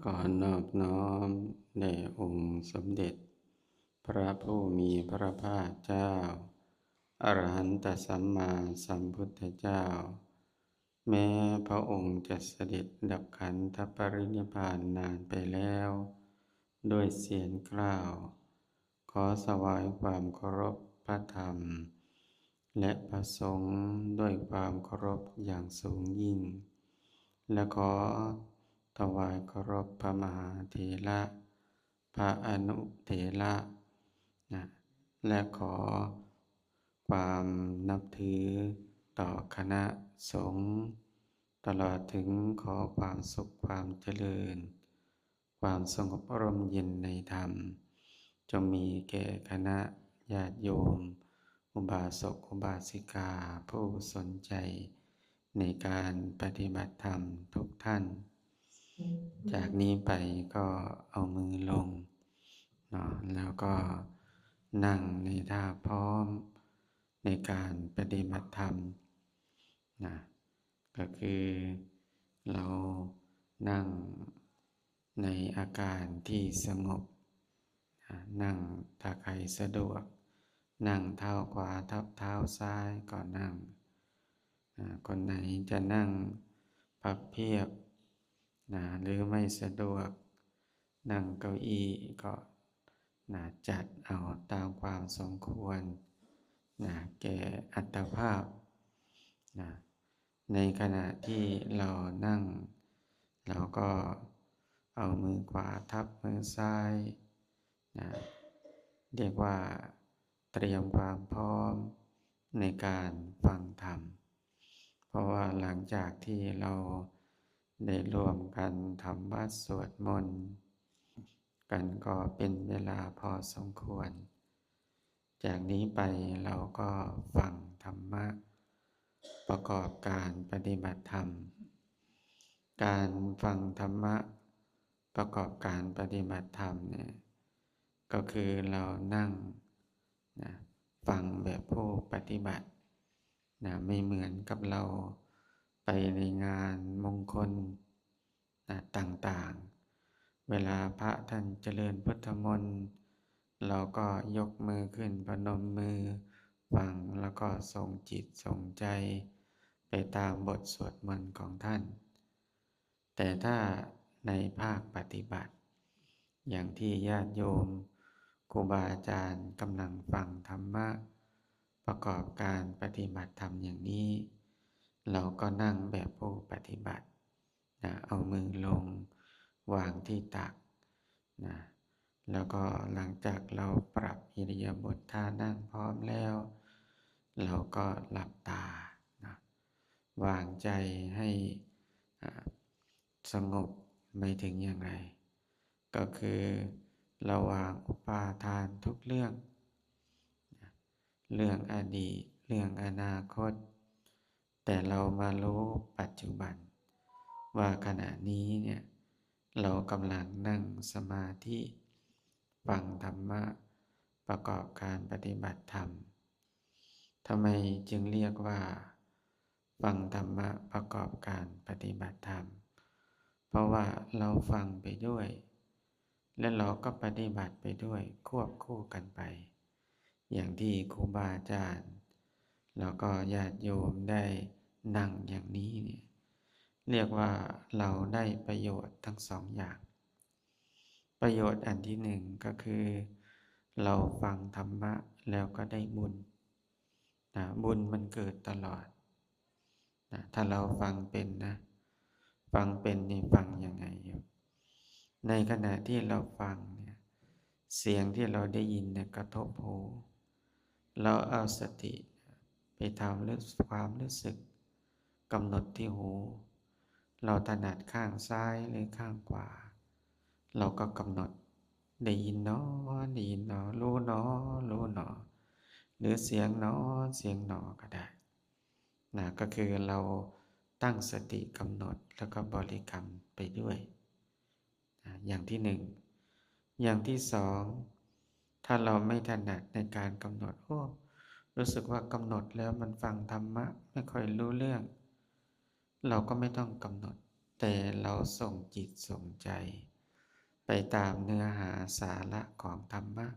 ขอนอบน้อมแด่องค์สมเด็จพระผู้มีพระภาคเจ้าอรหันตสัมมาสัมพุทธเจ้าแม้พระองค์จะเสด็จดับขันธปรินิพพานนานไปแล้วด้วยเสียงกล่าวขอถวายความเคารพพระธรรมและพระสงฆ์ด้วยความเคารพอย่างสูงยิ่งและขอถวายเคารพพระมหาเถระพระอนุเถระนะและขอความนับถือต่อคณะสงฆ์ตลอดถึงขอความสุขความเจริญความสงบร่มเย็นในธรรมจงมีแก่คณะญาติโยมอุบาสกอุบาสิกาผู้สนใจในการปฏิบัติธรรมทุกท่านจากนี้ไปก็เอามือลงเนาะแล้วก็นั่งในท่าพร้อมในการปฏิบัติธรรมนะก็คือเรานั่งในอาการที่สงบนั่งถ้าใครสะดวกนั่งเท้าขวาทับเท้าซ้ายก็นั่งคนไหนจะนั่งพับเพียบหรือไม่สะดวกนั่งเก้าอี้ก็จัดเอาตามความสมควรแก่อัตภาพในขณะที่เรานั่งเราก็เอามือขวาทับมือซ้ายเรียกว่าเตรียมความพร้อมในการฟังธรรมเพราะว่าหลังจากที่เราได้รวมกันทำวัดสวดมนต์กันก็เป็นเวลาพอสมควรจากนี้ไปเราก็ฟังธรรมะประกอบการปฏิบัติธรรมการฟังธรรมะประกอบการปฏิบัติธรรมเนี่ยก็คือเรานั่งฟังแบบผู้ปฏิบัติไม่เหมือนกับเราไปในงานมงคลต่างๆเวลาพระท่านเจริญพุทธมนต์เราก็ยกมือขึ้นพนมมือฟังแล้วก็ส่งจิตส่งใจไปตามบทสวดมนต์ของท่านแต่ถ้าในภาคปฏิบัติอย่างที่ญาติโยมครูบาอาจารย์กำลังฟังธรรมะประกอบการปฏิบัติธรรมอย่างนี้เราก็นั่งแบบผู้ปฏิบัติเอามือลงวางที่ตักแล้วก็หลังจากเราปรับอิริยาบถท่านั่งพร้อมแล้วเราก็หลับตาวางใจให้สงบไม่ถึงอย่างไรก็คือเราวางอุปาทานทุกเรื่องอดีตเรื่องอนาคตแต่เรามารู้ปัจจุบันว่าขณะนี้เนี่ยเรากำลังนั่งสมาธิฟังธรรมะประกอบการปฏิบัติธรรมทำไมจึงเรียกว่าฟังธรรมะประกอบการปฏิบัติธรรมเพราะว่าเราฟังไปด้วยและเราก็ปฏิบัติไปด้วยควบคู่กันไปอย่างที่ครูบาอาจารย์แล้วก็ญาติโยมได้นั่งอย่างนี้เนี่ยเรียกว่าเราได้ประโยชน์ทั้งสองอย่างประโยชน์อันที่หนึ่งก็คือเราฟังธรรมะแล้วก็ได้บุญบุญมันเกิดตลอดถ้าเราฟังเป็นฟังเป็นนี่ฟังยังไงในขณะที่เราฟังเนี่ยเสียงที่เราได้ยินเนี่ยกระทบหูเราเอาสติไปทำความรู้สึกกำหนดที่หูเราถนัดข้างซ้ายหรือข้างขวาเราก็กำหนดได้ยินเนาะได้ยินเนาะรู้เนาะรู้เนาะหรือเสียงเนาะเสียงเนาะก็ได้ก็คือเราตั้งสติกำหนดแล้วก็บริกรรมไปด้วยอย่างที่หนึ่งอย่างที่สองถ้าเราไม่ถนัดในการกำหนดรู้สึกว่ากำหนดแล้วมันฟังธรรมะไม่ค่อยรู้เรื่องเราก็ไม่ต้องกำหนด แต่เราส่งจิตส่งใจไปตามเนื้อหาสาระของธรรมะ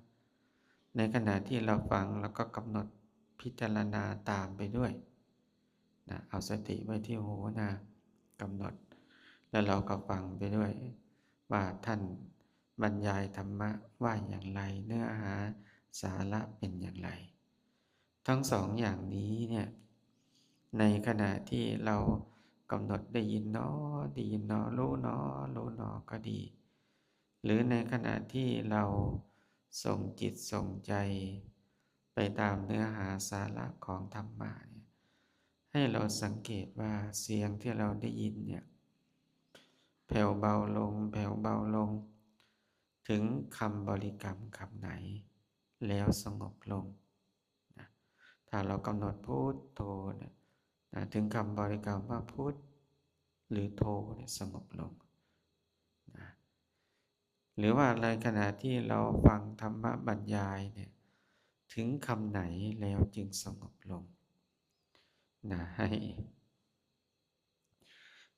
ในขณะที่เราฟังเราก็กำหนดพิจารณาตามไปด้วยนะเอาสติไว้ที่หูนะกำหนดแล้วเราก็ฟังไปด้วยว่าท่านบรรยายธรรมะว่าอย่างไรเนื้อหาสาระเป็นอย่างไรทั้งสองอย่างนี้เนี่ยในขณะที่เรากำหนดได้ยินเนาะได้ยินเนาะรู้เนาะรู้เนาะก็ดีหรือในขณะที่เราส่งจิตส่งใจไปตามเนื้อหาสาระของธรรมะเนี่ยให้เราสังเกตว่าเสียงที่เราได้ยินเนี่ยแผ่วเบาลงแผ่วเบาลงถึงคำบริกรรมคำไหนแล้วสงบลงนะถ้าเรากำหนดพุทโธนะถึงคำบริกรรมว่าพุทหรือโธเนี่ยสงบลงนะหรือว่าในขณะที่เราฟังธรรมะบรรยายเนี่ยถึงคำไหนแล้วจึงสงบลงนะ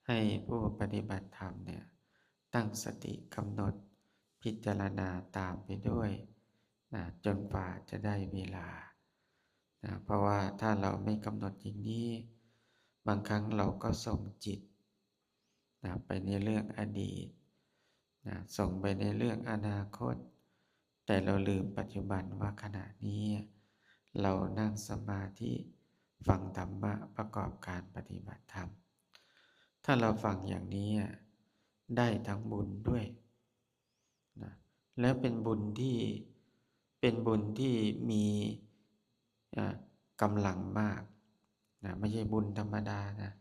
ให้ผู้ปฏิบัติธรรมเนี่ยตั้งสติกำหนดพิจารณาตามไปด้วยนะจนกว่าจะได้เวลานะเพราะว่าถ้าเราไม่กำหนดอย่างนี้บางครั้งเราก็ส่งจิตนะไปในเรื่องอดีตนะส่งไปในเรื่องอนาคตแต่เราลืมปัจจุบันว่าขณะนี้เรานั่งสมาธิฟังธรรมะประกอบการปฏิบัติธรรมถ้าเราฟังอย่างนี้ได้ทั้งบุญด้วยนะและเป็นบุญที่มีกำลังมากนะไม่ใช่บุญธรรมดานะ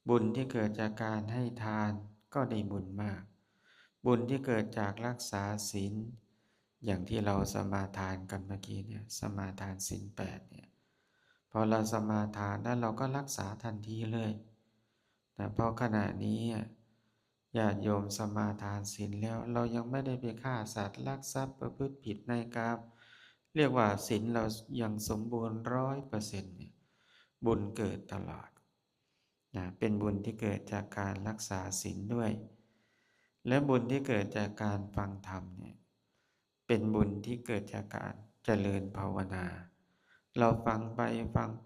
บุญที่เกิดจากการให้ทานก็ได้บุญมากบุญที่เกิดจากรักษาศีลอย่างที่เราสมาทานกันเมื่อกี้เนี่ยสมาทานศีล8เนี่ยพอเราสมาทานแล้วเราก็รักษาทันทีเลยนะเพราะขณะนี้ญาติโยมสมาทานศีลแล้วเรายังไม่ได้ไปฆ่าสัตว์ลักทรัพย์ประพฤติผิดในกามเรียกว่าศีลเรายังสมบูรณ์100%เนี่ยบุญเกิดตลอดนะเป็นบุญที่เกิดจากการรักษาศีลด้วยและบุญที่เกิดจากการฟังธรรมเนี่ยเป็นบุญที่เกิดจากการเจริญภาวนาเราฟังไ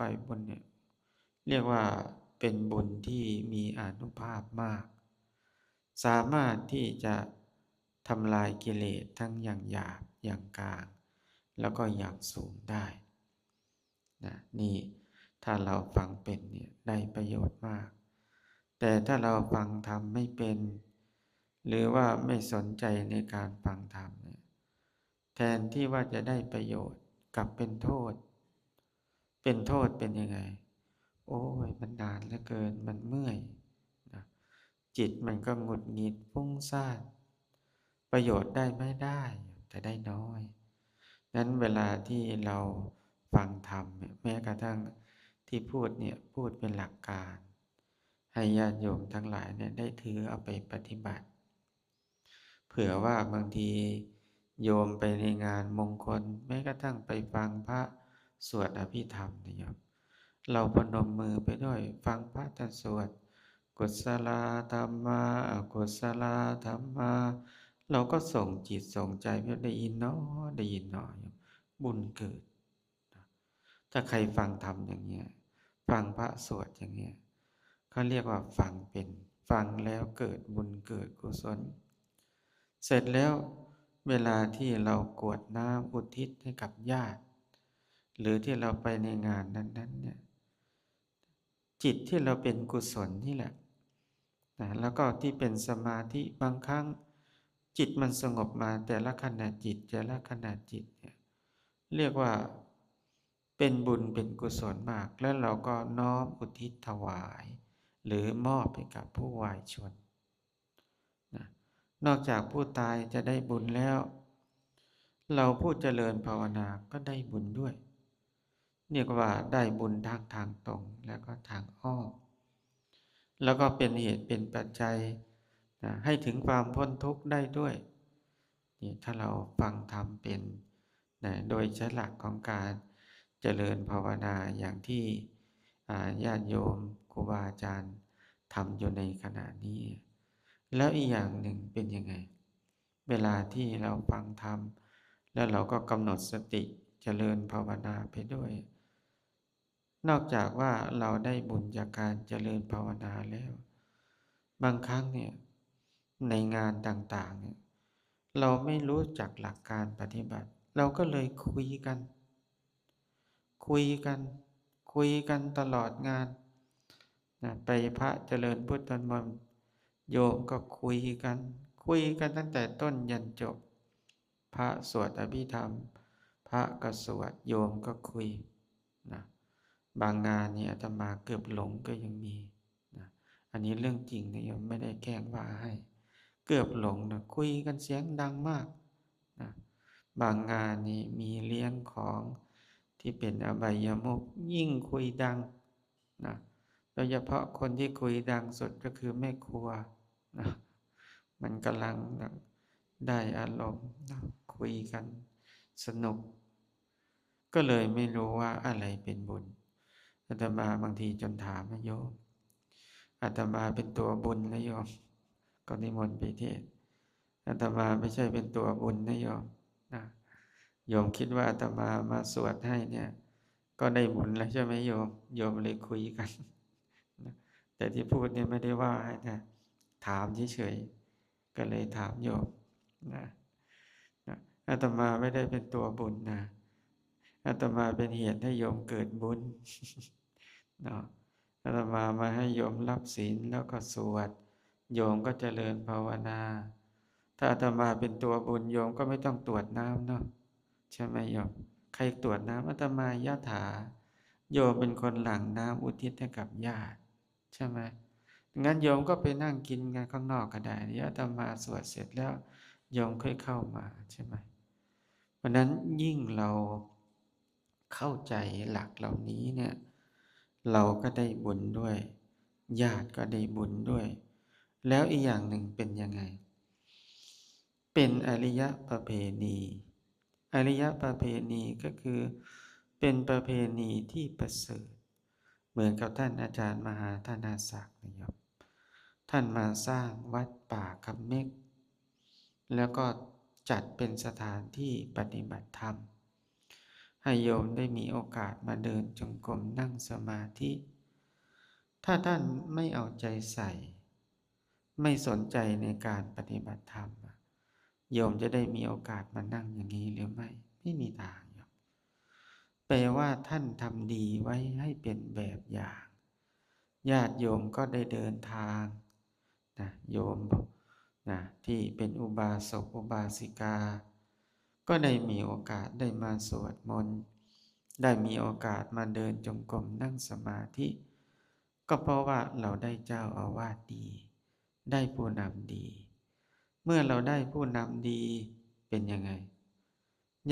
ปบุญเนี่ยเรียกว่าเป็นบุญที่มีอานุภาพมากสามารถที่จะทำลายกิเลสทั้งอย่างหยาบอย่างกลางแล้วก็อย่างสูงได้นะนี่ถ้าเราฟังเป็นเนี่ยได้ประโยชน์มากแต่ถ้าเราฟังธรรมไม่เป็นหรือว่าไม่สนใจในการฟังธรรมเนี่ยแทนที่ว่าจะได้ประโยชน์กลับเป็นโทษเป็นยังไงโอ้ยมันนานเหลือเกินมันเมื่อยนะจิตมันก็หงุดหงิดฟุ้งซ่านประโยชน์ได้ไม่ได้แต่ได้น้อยนั้นเวลาที่เราฟังธรรมเนี่ยแม้กระทั่งที่พูดเนี่ยพูดเป็นหลักการให้ญาติโยมทั้งหลายเนี่ยได้ถือเอาไปปฏิบัติเผื่อว่าบางทีโยมไปในงานมงคลแม้กระทั่งไปฟังพระสวดอภิธรรมเนี่ยเราพนมมือไปด้วยฟังพระท่านสวดกุศลธรรมาอกุศลธรรมาเราก็ส่งจิตส่งใจไปได้ยินเนาะได้ยินเนาะบุญเกิดถ้าใครฟังธรรมอย่างเงี้ยฟังพระสวดอย่างเงี้ยเขาเรียกว่าฟังเป็นฟังแล้วเกิดบุญเกิดกุศลเสร็จแล้วเวลาที่เรากรวดน้ำอุทิศให้กับญาติหรือที่เราไปในงานนั้นๆเนี่ยจิตที่เราเป็นกุศลนี่แหละนะแล้วก็ที่เป็นสมาธิบางครั้งจิตมันสงบมาแต่ละขณะจิตเนี่ยเรียกว่าเป็นบุญเป็นกุศลมากแล้วเราก็น้อมอุทิศถวายหรือมอบให้กับผู้วายชนนะนอกจากผู้ตายจะได้บุญแล้วเราผู้เจริญภาวนาก็ได้บุญด้วยเรียกว่าได้บุญทางตรงแล้วก็ทางอ้อมแล้วก็เป็นเหตุเป็นปัจจัยนะให้ถึงความพ้นทุกข์ได้ด้วยนี่ถ้าเราฟังธรรมเป็นนะโดยใช้หลักของการเจริญภาวนาอย่างที่ญาติโยมครูบาอาจารย์ ทำอยู่ในขณะนี้แล้วอีกอย่างหนึ่งเป็นยังไงเวลาที่เราฟังธรรมแล้วเราก็กำหนดสติเจริญภาวนาไปด้วยนอกจากว่าเราได้บุญจากการเจริญภาวนาแล้วบางครั้งเนี่ยในงานต่างๆเนี่ยเราไม่รู้จักหลักการปฏิบัติเราก็เลยคุยกันคุยกันคุยกันตลอดงานนะไปพระเจริญพุทธมนต์โยมก็คุยกันคุยกันตั้งแต่ต้นยันจบพระสวดอภิธรรมพระก็สวดโยมก็คุยนะบางงานเนี่ยอาตมาเกือบหลงก็ยังมีนะอันนี้เรื่องจริงนะโยมไม่ได้แกล้งว่าให้เกือบหลงนะคุยกันเสียงดังมากนะบางงานนี่มีเลี้ยงของที่เป็นอบายมุขยิ่งคุยดังนะโดยเฉพาะคนที่คุยดังสุดก็คือแม่ครัวนะมันกำลังได้อารมณ์นะคุยกันสนุกก็เลยไม่รู้ว่าอะไรเป็นบุญอาตมาบางทีจนถามโยมอาตมาเป็นตัวบุญนะโยมก็นิมนต์ไปเทศน์อาตมาไม่ใช่เป็นตัวบุญนะโยมนะโยมคิดว่าอาตมามาสวดให้เนี่ยก็ได้บุญแล้วใช่ไหมโยมโยมเลยคุยกันนะแต่ที่พูดเนี่ยไม่ได้ว่าให้นะถามเฉยๆก็เลยถามโยมนะอาตมาไม่ได้เป็นตัวบุญนะอาตมาเป็นเหตุให้โยมเกิดบุญเนาะอาตมาให้โยมรับศีลแล้วก็สวดโยมก็เจริญภาวนาถ้าอาตมาเป็นตัวบุญโยมก็ไม่ต้องตรวจน้ำเนาะใช่ไหมโยมใครตรวจน้ำอาตมายะถาโยมเป็นคนหลั่งน้ำอุทิศให้กับญาติใช่ไหมงั้นโยมก็ไปนั่งกินกันข้างนอกก็ได้เดี๋ยวอาตมาสวดเสร็จแล้วโยมค่อยเข้ามาใช่ไหมเพราะนั้นยิ่งเราเข้าใจหลักเหล่านี้เนี่ยเราก็ได้บุญด้วยญาติก็ได้บุญด้วยแล้วอีกอย่างหนึ่งเป็นยังไงเป็นอริยประเพณีอริยประเพณีก็คือเป็นประเพณีที่ประเสริฐเหมือนกับท่านอาจารย์มหาธนาศักดิ์นะครับท่านมาสร้างวัดป่าคำเม็กแล้วก็จัดเป็นสถานที่ปฏิบัติธรรมให้โยมได้มีโอกาสมาเดินจงกรมนั่งสมาธิถ้าท่านไม่เอาใจใส่ไม่สนใจในการปฏิบัติธรรมโยมจะได้มีโอกาสมานั่งอย่างนี้หรือไม่มีทางโยมแปลว่าท่านทำดีไว้ให้เป็นแบบอย่างญาติโยมก็ได้เดินทางนะโยมนะที่เป็นอุบาสกอุบาสิกาก็ได้มีโอกาสได้มาสวดมนต์ได้มีโอกาสมาเดินจงกรมนั่งสมาธิก็เพราะว่าเราได้เจ้าอาวาสดีได้ผู้นำดีเมื่อเราได้ผู้นำดีเป็นยังไง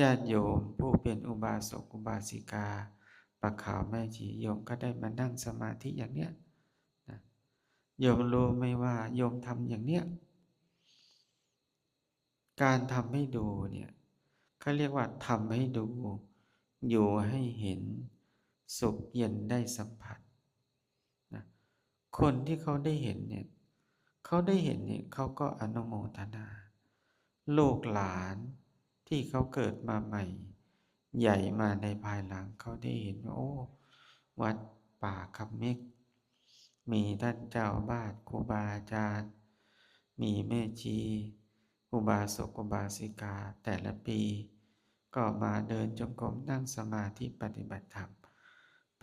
ญาติโยมผู้เป็นอุบาสกอุบาสิกาปะขาวแม่ชีโยมก็ได้มานั่งสมาธิอย่างเนี้ยนะโยมรู้ไหมว่าโยมทำอย่างเนี้ยการทำให้ดูเนี่ยเขาเรียกว่าทำให้ดูอยู่ให้เห็นสุขเย็นได้สัมผัสนะคนที่เขาได้เห็นเนี่ยเขาได้เห็นเนี่ยเขาก็อนุโมทนาลูกหลานที่เขาเกิดมาใหม่ใหญ่มาในภายหลังเขาได้เห็นว่าโอ้วัดป่าคำเม็กมีท่านเจ้าอาวาสครูบาอาจารย์มีแม่ชีอุบาสกอุบาสิกาแต่ละปีก็มาเดินจงกรมนั่งสมาธิปฏิบัติธรรม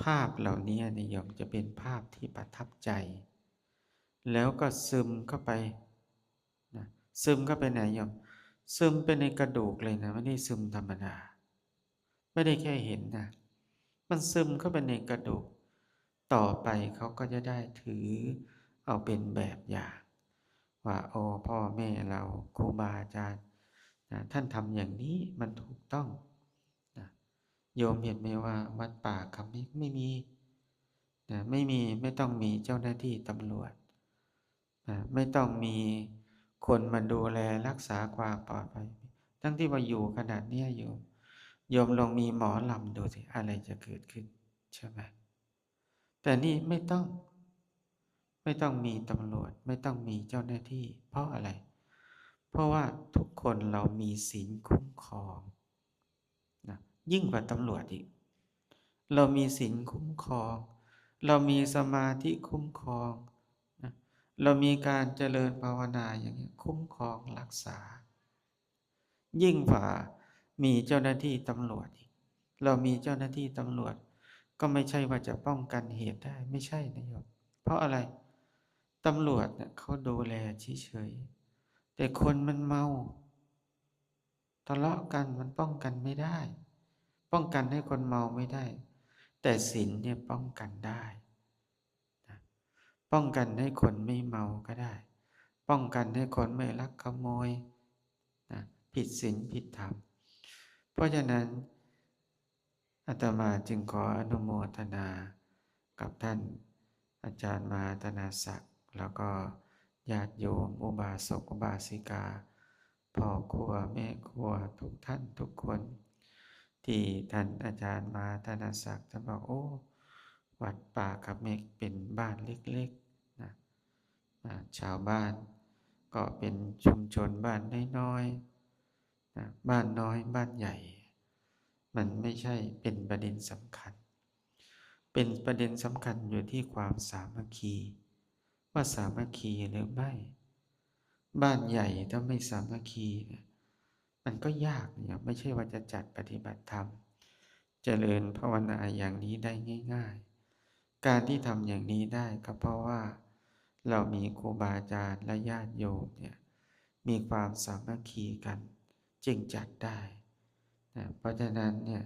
ภาพเหล่านี้นิยมจะเป็นภาพที่ประทับใจแล้วก็ซึมเข้าไปนะซึมเข้าไปไหนโยมซึมไปในกระดูกเลยนะไม่ได้ซึมธรรมดาไม่ได้แค่เห็นนะมันซึมเข้าไปในกระดูกต่อไปเขาก็จะได้ถือเอาเป็นแบบอย่างว่าโอ้พ่อแม่เราครูบาอาจารย์นะท่านทำอย่างนี้มันถูกต้องนะโยมเห็นไหมว่าวัดป่าคำนี้ไม่มีนะไม่ต้องมีเจ้าหน้าที่ตำรวจนะไม่ต้องมีคนมาดูแลรักษาความปลอดภัยทั้งที่ว่าอยู่ขนาดนี้โยมลองมีหมอลำดูสิอะไรจะเกิดขึ้นใช่ไหมแต่นี่ไม่ต้อง ไม่ต้องมีตำรวจไม่ต้องมีเจ้าหน้าที่เพราะอะไรเพราะว่าทุกคนเรามีศีลคุ้มครองนะยิ่งกว่าตำรวจอีกเรามีศีลคุ้มครองเรามีสมาธิคุ้มครองนะเรามีการเจริญภาวนาอย่างนี้คุ้มครองรักษายิ่งกว่ามีเจ้าหน้าที่ตำรวจอีกเรามีเจ้าหน้าที่ตำรวจก็ไม่ใช่ว่าจะป้องกันเหตุได้ไม่ใช่นะโยมเพราะอะไรตำรวจเนี่ยเขาดูแลเฉยๆแต่คนมันเมาทะเลาะกันมันป้องกันไม่ได้ป้องกันให้คนเมาไม่ได้แต่ศีลเนี่ยป้องกันได้นะป้องกันให้คนไม่เมาก็ได้ป้องกันให้คนไม่ลักขโมยนะผิดศีลผิดธรรมเพราะฉะนั้นอาตมาจึงขออนุโมทนากับท่านอาจารย์มหาธนาศักดิ์แล้วก็ญาติโยมอุบาสกอุบาสิกาพ่อครัวแม่ครัวทุกท่านทุกคนที่ท่านอาจารย์มหาธนาศักดิ์ท่านบอกโอ้วัดป่ากับเมฆเป็นบ้านเล็กๆนะชาวบ้านก็เป็นชุมชนบ้านน้อยๆนะบ้านน้อยบ้านใหญ่มันไม่ใช่เป็นประเด็นสำคัญเป็นประเด็นสำคัญอยู่ที่ความสามัคคีว่าสามัคคีหรือไม่บ้านใหญ่ถ้าไม่สามัคคีเนี่ยมันก็ยากเนี่ยไม่ใช่ว่าจะจัดปฏิบัติธรรมเจริญภาวนาอย่างนี้ได้ง่ายๆการที่ทำอย่างนี้ได้ก็เพราะว่าเรามีครูบาอาจารย์และญาติโยมเนี่ยมีความสามัคคีกันจึงจัดได้นะเพราะฉะนั้นเนี่ย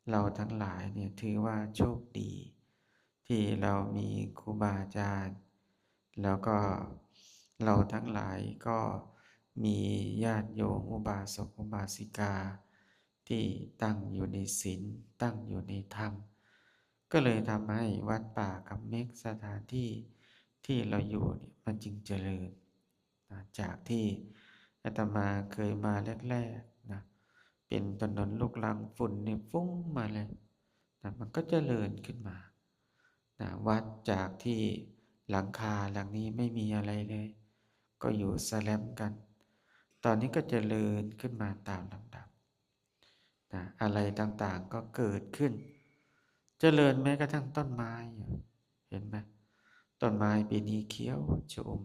เราทั้งหลายเนี่ยถือว่าโชคดีที่เรามีครูบาอาจารย์แล้วก็เราทั้งหลายก็มีญาติโยมอุบาสกอุบาสิกาที่ตั้งอยู่ในศีลตั้งอยู่ในธรรมก็เลยทำให้วัดป่ากับเมฆสถานที่ที่เราอยู่เนี่ยมันจึงเจริญนะจากที่อาตมาเคยมาแรกๆนะเป็นถนนลูกรังฝุ่นเนี่ยฟุ้งมาเลยนะมันก็เจริญขึ้นมานะวัดจากที่หลังคาหลังนี้ไม่มีอะไรเลยก็อยู่สแลมกันตอนนี้ก็เจริญขึ้นมาตามลำดับนะอะไรต่างๆก็เกิดขึ้นเจริญแม้กระทั่งต้นไม้เห็นไหมต้นไม้ปีนี้เขียวชอุ่ม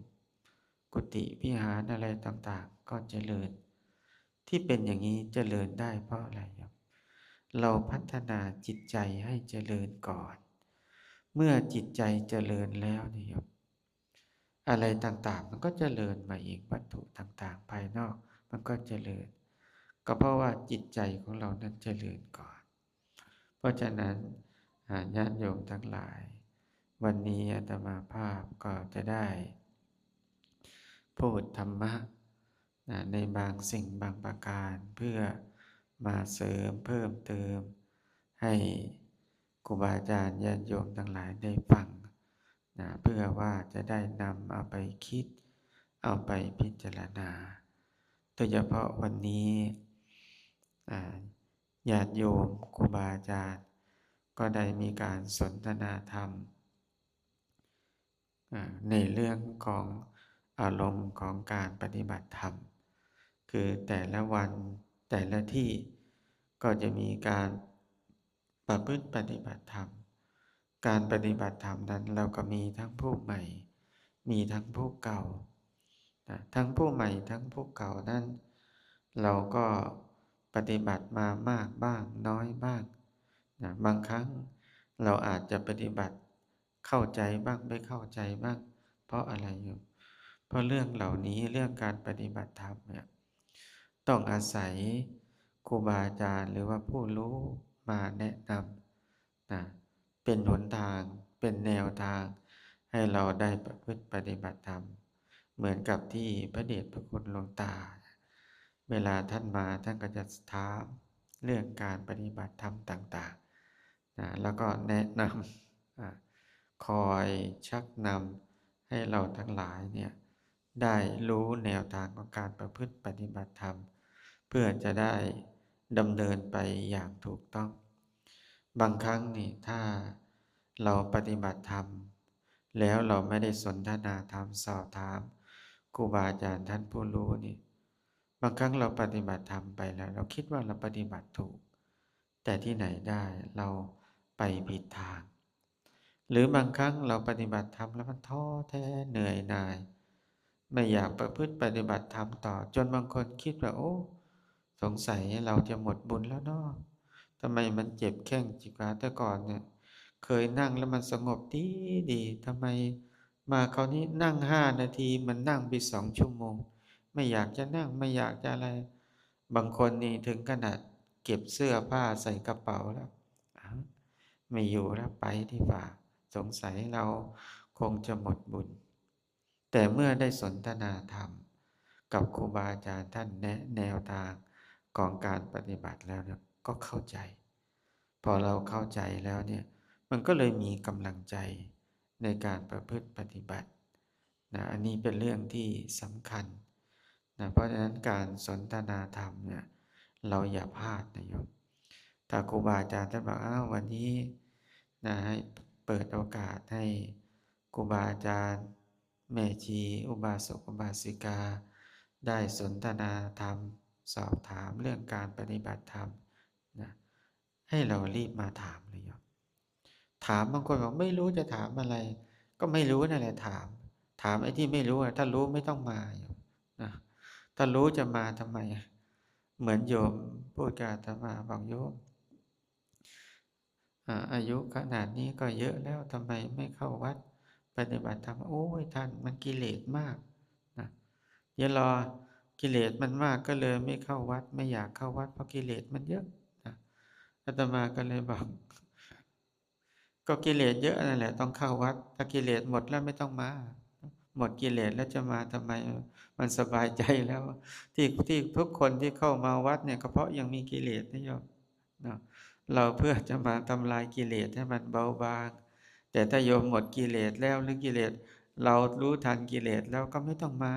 กุฏิวิหารอะไรต่างๆก็เจริญที่เป็นอย่างนี้เจริญได้เพราะอะไรครับเราพัฒนาจิตใจให้เจริญก่อนเมื่อจิตใจเจริญแล้วนี่ครับอะไรต่างๆมันก็เจริญมาเองวัตถุต่างๆภายนอกมันก็เจริญก็เพราะว่าจิตใจของเรานั้นเจริญก่อนเพราะฉะนั้นญาติโยมทั้งหลายวันนี้อาตมาภาพก็จะได้พูดธรรมะในบางสิ่งบางประการเพื่อมาเสริมเพิ่มเติมให้ครูบาอาจารย์ญาติโยมทั้งหลายได้ฟังเพื่อว่าจะได้นำเอาไปคิดเอาไปพิจารณาโดยเฉพาะวันนี้ญาติโยมครูบาอาจารย์ก็ได้มีการสนทนาธรรมในเรื่องของอารมณ์ของการปฏิบัติธรรมคือแต่ละวันแต่ละที่ก็จะมีการประพฤติปฏิบัติธรรมการปฏิบัติธรรมนั้นเราก็มีทั้งผู้ใหม่มีทั้งผู้เก่าทั้งผู้ใหม่ทั้งผู้เก่านั้นเราก็ปฏิบัติมามากบ้างน้อยบ้างบางครั้งเราอาจจะปฏิบัติเข้าใจบ้างไม่เข้าใจบ้างเพราะอะไรอยู่เพราะเรื่องเหล่านี้เรื่องการปฏิบัติธรรมเนี่ยต้องอาศัยครูบาอาจารย์หรือว่าผู้รู้มาแนะนำเป็นหนทางเป็นแนวทางให้เราได้ประพฤติปฏิบัติธรรมเหมือนกับที่พระเดชพระคุณหลวงตาเวลาท่านมาท่านก็จะถามเรื่องการปฏิบัติธรรมต่างๆแล้วก็แนะนำคอยชักนำให้เราทั้งหลายเนี่ยได้รู้แนวทางของการประพฤติปฏิบัติธรรมเพื่อจะได้ดำเนินไปอย่างถูกต้องบางครั้งนี่ถ้าเราปฏิบัติธรรม แล้วเราไม่ได้สนทนาธรรมสอบถามครูบาอาจารย์ท่านผู้รู้นี่บางครั้งเราปฏิบัติธรรมไปแล้วเราคิดว่าเราปฏิบัติถูกแต่ที่ไหนได้เราไปผิดทางหรือบางครั้งเราปฏิบัติธรรมแล้วมันท้อแท้เหนื่อยหน่ายไม่อยากประพฤติปฏิบัติธรรมต่อจนบางคนคิดว่าโอ้สงสัยเราจะหมดบุญแล้วเนาะทำไมมันเจ็บแข้งจิกขาแต่ก่อนเนี่ยเคยนั่งแล้วมันสงบดีดีทำไมมาคราวนี้นั่ง5 นาทีมันนั่งไป2 ชั่วโมงไม่อยากจะนั่งไม่อยากจะอะไรบางคนนี่ถึงขนาดเก็บเสื้อผ้าใส่กระเป๋าแล้วอ้าวไม่อยู่แล้วไปดีกว่าสงสัยเราคงจะหมดบุญแต่เมื่อได้สนทนาธรรมกับครูบาอาจารย์ท่านแนะแนวทางของการปฏิบัติแล้วเนี่ยก็เข้าใจพอเราเข้าใจแล้วเนี่ยมันก็เลยมีกำลังใจในการประพฤติปฏิบัตินะอันนี้เป็นเรื่องที่สำคัญนะเพราะฉะนั้นการสนทนาธรรมเนี่ยเราอย่าพลาดนะโยมถ้าครูบาอาจารย์ท่านบอกอ้าววันนี้นะให้เปิดโอกาสให้ครูบาอาจารย์แม่ชีอุบาสกอุบาสิกาได้สนทนาธรรมสอบถามเรื่องการปฏิบัติธรรมนะให้เรารีบมาถามเลยโยมถามบางคนบอกไม่รู้จะถามอะไรก็ไม่รู้นั่นแหละถามไอ้ที่ไม่รู้ถ้ารู้ไม่ต้องมาโยมนะถ้ารู้จะมาทำไมเหมือนโยมพูดกับอาตมาบอกโยมอายุขนาดนี้ก็เยอะแล้วทำไมไม่เข้าวัดปฏิบัติธรรมโอ้ยท่านมันกิเลสมากนะอย่ารอกิเลสมันมากก็เลยไม่เข้าวัดไม่อยากเข้าวัดเพราะกิเลสมันเยอะนะอาตมาก็เลยบอกก็กิเลสเยอะนั่นแหละต้องเข้าวัดถ้ากิเลสหมดแล้วไม่ต้องมาหมดกิเลสแล้วจะมาทำไมมันสบายใจแล้วที่ทุกคนที่เข้ามาวัดเนี่ยก็เพราะยังมีกิเลสนะโยมเนาะเราเพื่อจะมาทำลายกิเลสให้มันเบาบางแต่ถ้าโยมหมดกิเลสแล้วหรือกิเลสเรารู้ทันกิเลสแล้วก็ไม่ต้องมา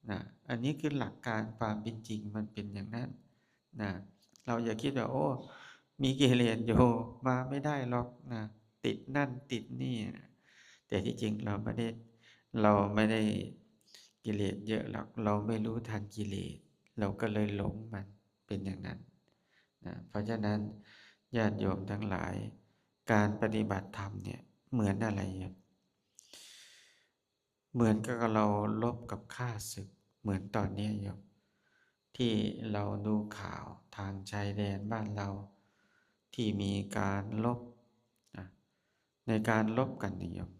นะอันนี้คือหลักการความเป็นจริงมันเป็นอย่างนั้นนะเราอย่าคิดว่าโอ้มีกิเลสอยู่มาไม่ได้หรอกนะติดนั่นติดนี่นะแต่ที่จริงเราไม่ได้กิเลสเยอะหรอกเราไม่รู้ทันกิเลสเราก็เลยหลงมันเป็นอย่างนั้นนะเพราะฉะนั้นญาติโยมทั้งหลายการปฏิบัติธรรมเนี่ยเหมือนอะไรเนี่ยเหมือนกับเราลบกับข้าศึกเหมือนตอนนี้โยมที่เราดูข่าวทางชายแดนบ้านเราที่มีการลบนะในการลบกันเนี่ยโยม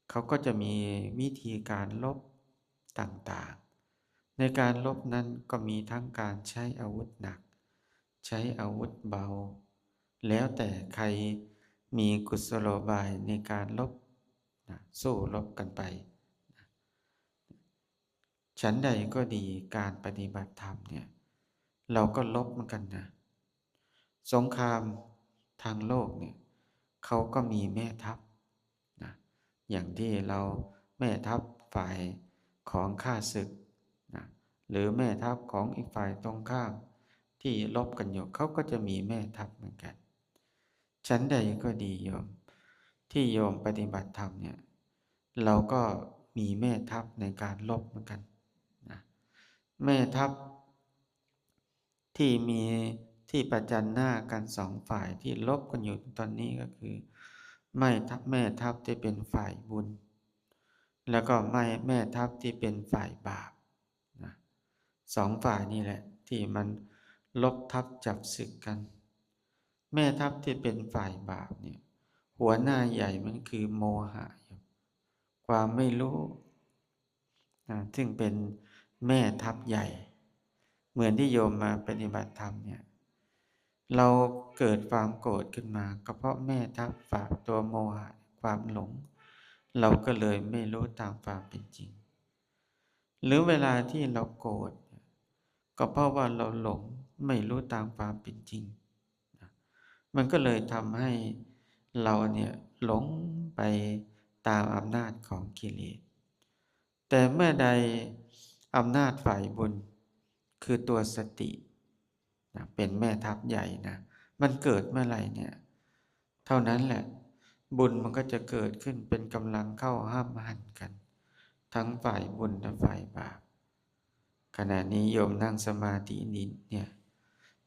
เขาก็จะมีวิธีการลบต่างๆในการลบนั้นก็มีทั้งการใช้อาวุธหนักใช้อาวุธเบาแล้วแต่ใครมีกุศโลบายในการลบนะสู้รบกันไปนะฉันใดก็ดีการปฏิบัติธรรมเนี่ยเราก็ลบเหมือนกันนะสงครามทางโลกเนี่ยเขาก็มีแม่ทัพนะอย่างที่เราแม่ทัพฝ่ายของข้าศึกนะหรือแม่ทัพของอีกฝ่ายตรงข้ามที่ลบกันอยู่เขาก็จะมีแม่ทัพเหมือนกันฉันใดก็ดีโยมที่โยมปฏิบัติธรรมเนี่ยเราก็มีแม่ทัพในการลบเหมือนกันนะแม่ทัพที่มีที่ประจันหน้ากันสองฝ่ายที่ลบกันอยู่ตอนนี้ก็คือแม่ทัพที่เป็นฝ่ายบุญแล้วก็แม่ทัพที่เป็นฝ่ายบาปนะสองฝ่ายนี่แหละที่มันลบทัพจับศึกกันแม่ทัพที่เป็นฝ่ายบาปเนี่ยหัวหน้าใหญ่มันคือโมหะความไม่รู้ซึ่งเป็นแม่ทัพใหญ่เหมือนที่โยมมาปฏิบัติธรรมเนี่ยเราเกิดความโกรธขึ้นมาก็เพราะแม่ทัพฝากตัวโมหะความหลงเราก็เลยไม่รู้ตามความเป็นจริงหรือเวลาที่เราโกรธก็เพราะว่าเราหลงไม่รู้ตามความเป็นจริงมันก็เลยทำให้เราเนี่ยหลงไปตามอำนาจของกิเลสแต่เมื่อใดอำนาจฝ่ายบุญคือตัวสติเป็นแม่ทัพใหญ่นะมันเกิดเมื่อไหร่เนี่ยเท่านั้นแหละ บุญมันก็จะเกิดขึ้นเป็นกำลังเข้าห้ามหันกันทั้งฝ่ายบุญและฝ่ายบาปขณะนี้โยมนั่งสมาธินี้เนี่ย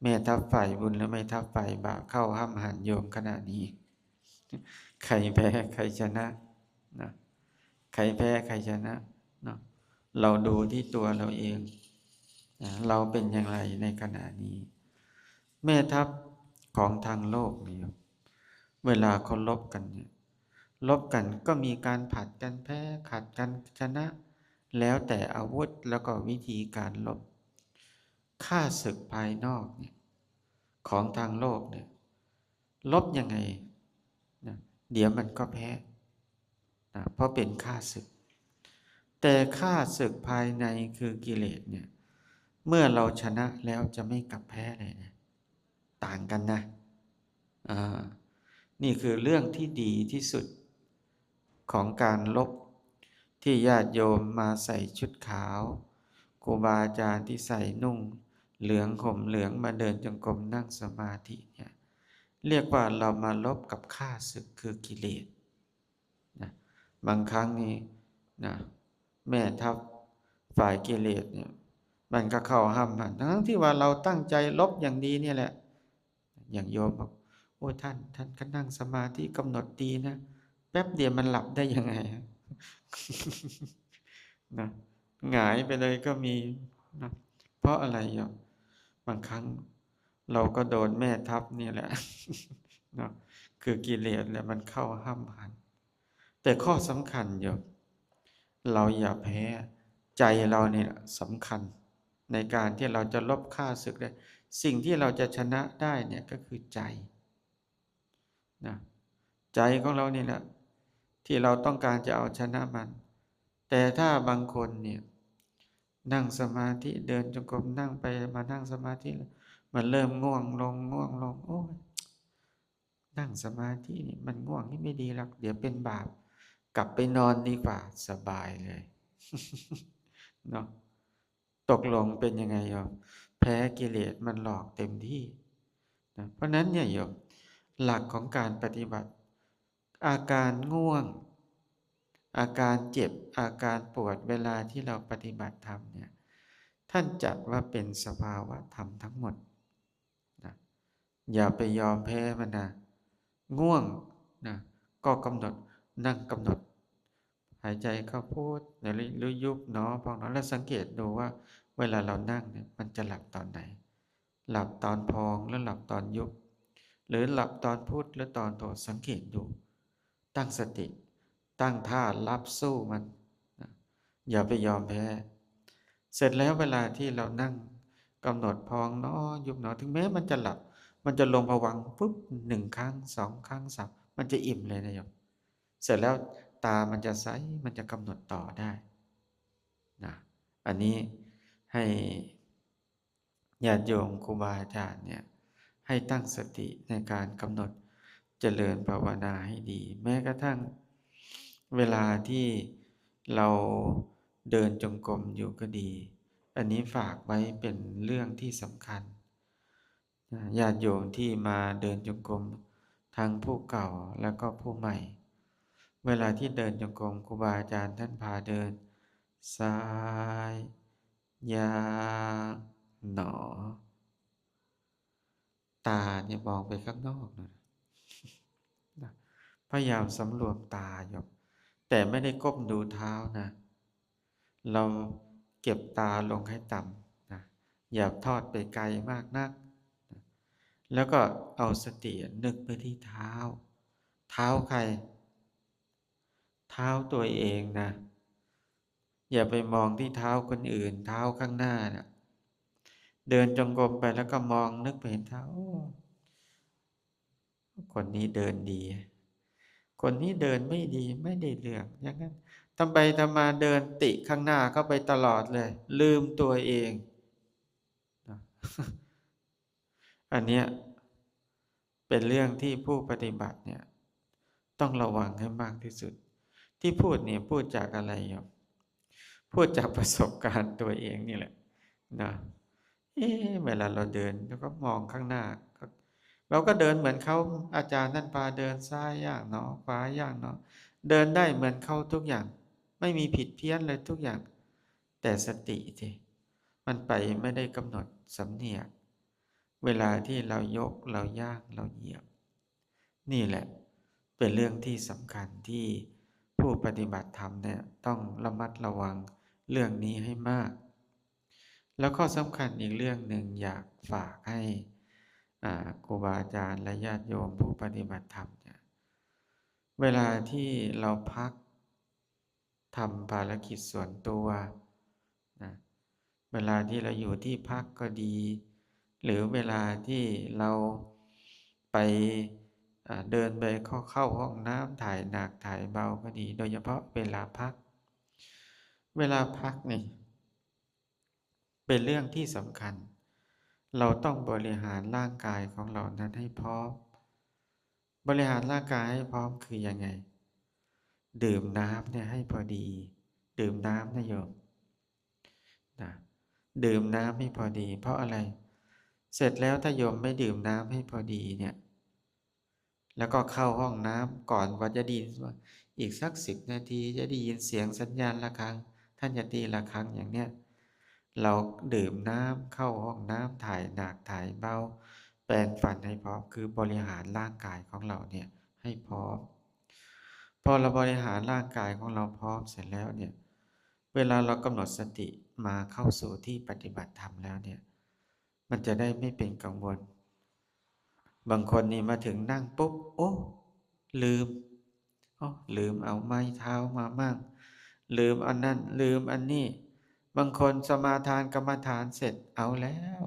แม่ทัพฝ่ายบุญและไม่ทัพฝ่ายบาปเข้าห้ามหันโยมขณะนี้ใครแพ้ใครชนะนะใครแพ้ใครชนะเนาะเราดูที่ตัวเราเองนะเราเป็นอย่างไรในขณะนี้แม่ทัพของทางโลกเนี่ยเวลาเขาลบกันเนี่ยลบกันก็มีการผัดกันแพ้ขัดกันชนะแล้วแต่อาวุธแล้วก็วิธีการลบฆ่าศึกภายนอกเนี่ยของทางโลกเนี่ยลบยังไงนะเดี๋ยวมันก็แพ้นะเพราะเป็นฆ่าศึกแต่ฆ่าศึกภายในคือกิเลสเนี่ยเมื่อเราชนะแล้วจะไม่กลับแพ้เลยนะต่างกันนะนี่คือเรื่องที่ดีที่สุดของการลบที่ญาติโยมมาใส่ชุดขาวครูบาอาจารย์ที่ใส่นุ่งเหลืองห่มเหลืองมาเดินจงกรมนั่งสมาธิเนี่ยเรียกว่าเรามาลบกับข้าศึกคือกิเลสนะบางครั้งนี้นะแม่ทัพฝ่ายกิเลสเนี่ยมันก็เข้าห้ามมันทั้งที่ว่าเราตั้งใจลบอย่างดีเนี่ยแหละอย่างโยมบอกโอ้ท่านก็นั่งสมาธิกำหนดดีนะแป๊บเดียวมันหลับได้ยังไงนะหงายไปเลยก็มีนะเพราะอะไรโยมบางครั้งเราก็โดนแม่ทัพนี่แหละเนาะคือกิเลสแหละมันเข้าห้ามหันแต่ข้อสำคัญโยมเราอย่าแพ้ใจเราเนี่ยสำคัญในการที่เราจะลบข้าศึกได้สิ่งที่เราจะชนะได้เนี่ยก็คือใจนะใจของเรานี่แหละที่เราต้องการจะเอาชนะมันแต่ถ้าบางคนเนี่ยนั่งสมาธิเดินจงกรมนั่งไปมานั่งสมาธิมันเริ่มง่วงลงโอ้ยนั่งสมาธินี่มันง่วงนี่ไม่ดีหรอกเดี๋ยวเป็นบาปกลับไปนอนดีกว่าสบายเลยเนาะตกลงเป็นยังไงโยมแพ้กิเลสมันหลอกเต็มที่นะเพราะนั้นเนี่ยโยมหลักของการปฏิบัติอาการง่วงอาการเจ็บอาการปวดเวลาที่เราปฏิบัติธรรมเนี่ยท่านจัดว่าเป็นสภาวะธรรมทั้งหมดนะอย่าไปยอมแพ้มันนะง่วงนะก็กำหนดนั่งกำหนดหายใจเข้าพูดหรือยุบหนอพองหนอแล้วสังเกตดูว่าเวลาเรานั่งเนี่ยมันจะหลับตอนไหนหลับตอนพองแล้วหลับตอนยุบหรือหลับตอนพูดหรือตอนโตสังเกตดูตั้งสติตั้งท่ารับสู้มันนะอย่าไปยอมแพ้เสร็จแล้วเวลาที่เรานั่งกำหนดพองเนาะยุบเนาะถึงแม้มันจะหลับมันจะลงภวังค์ปุ๊บ1 ครั้ง2 ครั้ง3มันจะอิ่มเลยนะโยมเสร็จแล้วตามันจะใสมันจะกำหนดต่อได้นะอันนี้ให้ญาติโยมครูบาอาจารย์เนี่ยให้ตั้งสติในการกำหนดเจริญภาวนาให้ดีแม้กระทั่งเวลาที่เราเดินจงกรมอยู่ก็ดีอันนี้ฝากไว้เป็นเรื่องที่สำคัญญาติโยมที่มาเดินจงกรมทั้งผู้เก่าแล้วก็ผู้ใหม่เวลาที่เดินจงกรมครูบาอาจารย์ท่านพาเดินซ้ายยาวหนอตาเนี่ยมองไปข้างนอกนะพยายามสำรวมตาอยู่แต่ไม่ได้ก้มดูเท้านะเราเก็บตาลงให้ต่ำนะอย่าทอดไปไกลมากนักนะแล้วก็เอาสตินึกไปที่เท้าเท้าใครเท้าตัวเองนะอย่าไปมองที่เท้าคนอื่นเท้าข้างหน้านะเดินจงกรมไปแล้วก็มองนึกไปเห็นเท้าคนนี้เดินดีคนนี้เดินไม่ดีไม่ได้เรื่องอย่างนั้นทำไปทำมาเดินติข้างหน้าเข้าไปตลอดเลยลืมตัวเองอันเนี้ยเป็นเรื่องที่ผู้ปฏิบัติเนี่ยต้องระวังให้มากที่สุดที่พูดเนี่ยพูดจากอะไรครับพูดจากประสบการณ์ตัวเองนี่แหละนะเวลาเราเดินแล้วก็มองข้างหน้าก็ เราก็เดินเหมือนเขาอาจารย์ท่านพาเดินซ้ายย่างหนอขวาย่างหนอเดินได้เหมือนเขาทุกอย่างไม่มีผิดเพี้ยนเลยทุกอย่างแต่สติทีมันไปไม่ได้กำหนดสำเนียกเวลาที่เรายกเราย่างเราเหยียบนี่แหละเป็นเรื่องที่สำคัญที่ผู้ปฏิบัติธรรมเนี่ยต้องระมัดระวังเรื่องนี้ให้มากแล้วข้อสำคัญอีกเรื่องหนึ่งอยากฝากให้ครูบาอาจารย์และญาติโยมผู้ปฏิบัติธรรมเนี่ยเวลาที่เราพักทำภารกิจส่วนตัวนะเวลาที่เราอยู่ที่พักก็ดี หรือเวลาที่เราไปเดินไปเข้าห้องน้ำถ่ายหนักถ่ายเบาก็ดี โดยเฉพาะเวลาพักนี่เป็นเรื่องที่สำคัญ เราต้องบริหารร่างกายของเรานั้นให้พร้อมบริหารร่างกายให้พร้อมคือยังไงดื่มน้ำเนี่ยให้พอดีดื่มน้ำนะโยมนะดื่มน้ำให้พอดีเพราะอะไรเสร็จแล้วถ้าโยมไม่ดื่มน้ำให้พอดีเนี่ยแล้วก็เข้าห้องน้ำก่อนว่าจะไดีว่าอีกสัก10 นาทีจะได้ยินเสียงสัญญาณระฆังท่านจะตีระฆังอย่างเนี้ยเราดื่มน้ำเข้าห้องน้ำถ่ายหนักถ่ายเบาแปรงฟันให้พร้อมคือบริหารร่างกายของเราเนี่ยให้พร้อมพอเราบริหารร่างกายของเราพร้อมเสร็จแล้วเนี่ยเวลาเรากำหนดสติมาเข้าสู่ที่ปฏิบัติธรรมแล้วเนี่ยมันจะได้ไม่เป็นกังวลบางคนนี่มาถึงนั่งปุ๊บโอ้ลืมลืมเอาไม้เท้ามามั่งลืมอันนั้นลืมอันนี้บางคนสมาทานกรรมฐานเสร็จเอาแล้ว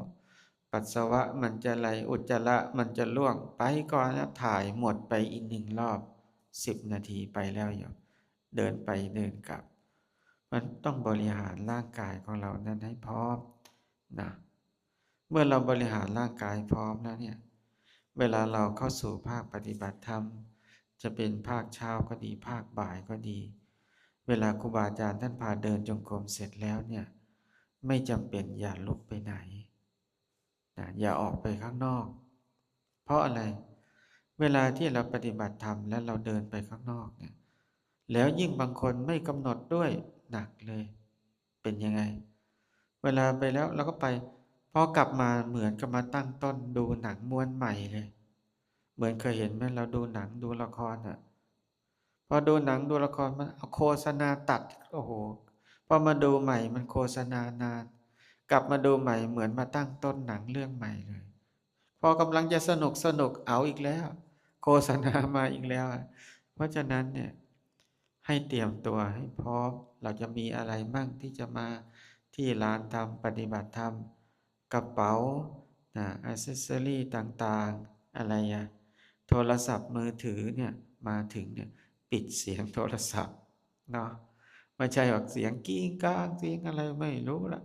ปัสสาวะมันจะไหลอุจจาระมันจะล่วงไปก่อนแล้วถ่ายหมดไปอีก1 รอบ10 นาทีไปแล้วอยู่เดินไปเดินกลับมันต้องบริหารร่างกายของเรานั้นให้พร้อมนะเมื่อเราบริหารร่างกายพร้อมแล้วเนี่ยเวลาเราเข้าสู่ภาคปฏิบัติธรรมจะเป็นภาคเช้าก็ดีภาคบ่ายก็ดีเวลาครูบาอาจารย์ท่านพาเดินจงกรมเสร็จแล้วเนี่ยไม่จำเป็นอย่าลุกไปไหนนะอย่าออกไปข้างนอกเพราะอะไรเวลาที่เราปฏิบัติธรรมและเราเดินไปข้างนอกเนี่ยแล้วยิ่งบางคนไม่กำหนดด้วยหนักเลยเป็นยังไงเวลาไปแล้วเราก็ไปพอกลับมาเหมือนกับมาตั้งต้นดูหนังม้วนใหม่เลยเหมือนเคยเห็นไหมเราดูหนังดูละครอ่ะพอดูหนังดูละครมันเอาโฆษณาตัดโอ้โหพอมาดูใหม่มันโฆษณานานกลับมาดูใหม่เหมือนมาตั้งต้นหนังเรื่องใหม่เลยพอกำลังจะสนุกเอาอีกแล้วโฆษณามาอีกแล้วเพราะฉะนั้นเนี่ยให้เตรียมตัวให้พร้อมเราจะมีอะไรมั่งที่จะมาที่ร้านทำปฏิบัติธรรมกระเป๋าอิเซอรี่ต่างๆอะไรโทรศัพท์มือถือเนี่ยมาถึงเนี่ยปิดเสียงโทรศัพท์เนาะไม่ใช่ออกเสียงกิ้งก้างเสียงอะไรไม่รู้ละ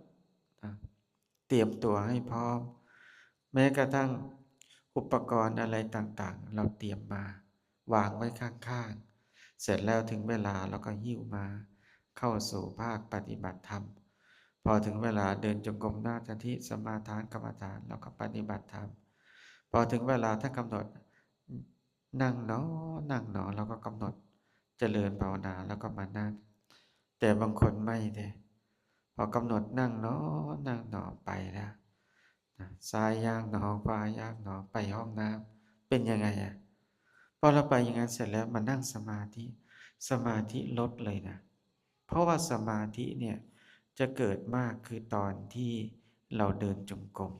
นะเตรียมตัวให้พร้อมแม้กระทั่งอุปกรณ์อะไรต่างๆเราเตรียมมาวางไว้ข้างๆเสร็จแล้วถึงเวลาเราก็หิ้วมาเข้าสู่ภาคปฏิบัติธรรมพอถึงเวลาเดินจงกรมนั่งสมาธิสมาทานกรรมฐานเราก็ปฏิบัติธรรมพอถึงเวลาท่านกำหนดนั่งเนาะนั่งเนาะเราก็กำหนดเจริญภาวนาแล้วก็มานั่งแต่บางคนไม่เลยพอกำหนดนั่งเนาะนั่งเนาะไปแล้วซ้ายย่างหนอขวาย่างหนอไปห้องน้ำเป็นยังไงพอเราไปอย่างนั้นเสร็จแล้วมานั่งสมาธิลดเลยนะเพราะว่าสมาธิเนี่ยจะเกิดมากคือตอนที่เราเดินจงกรม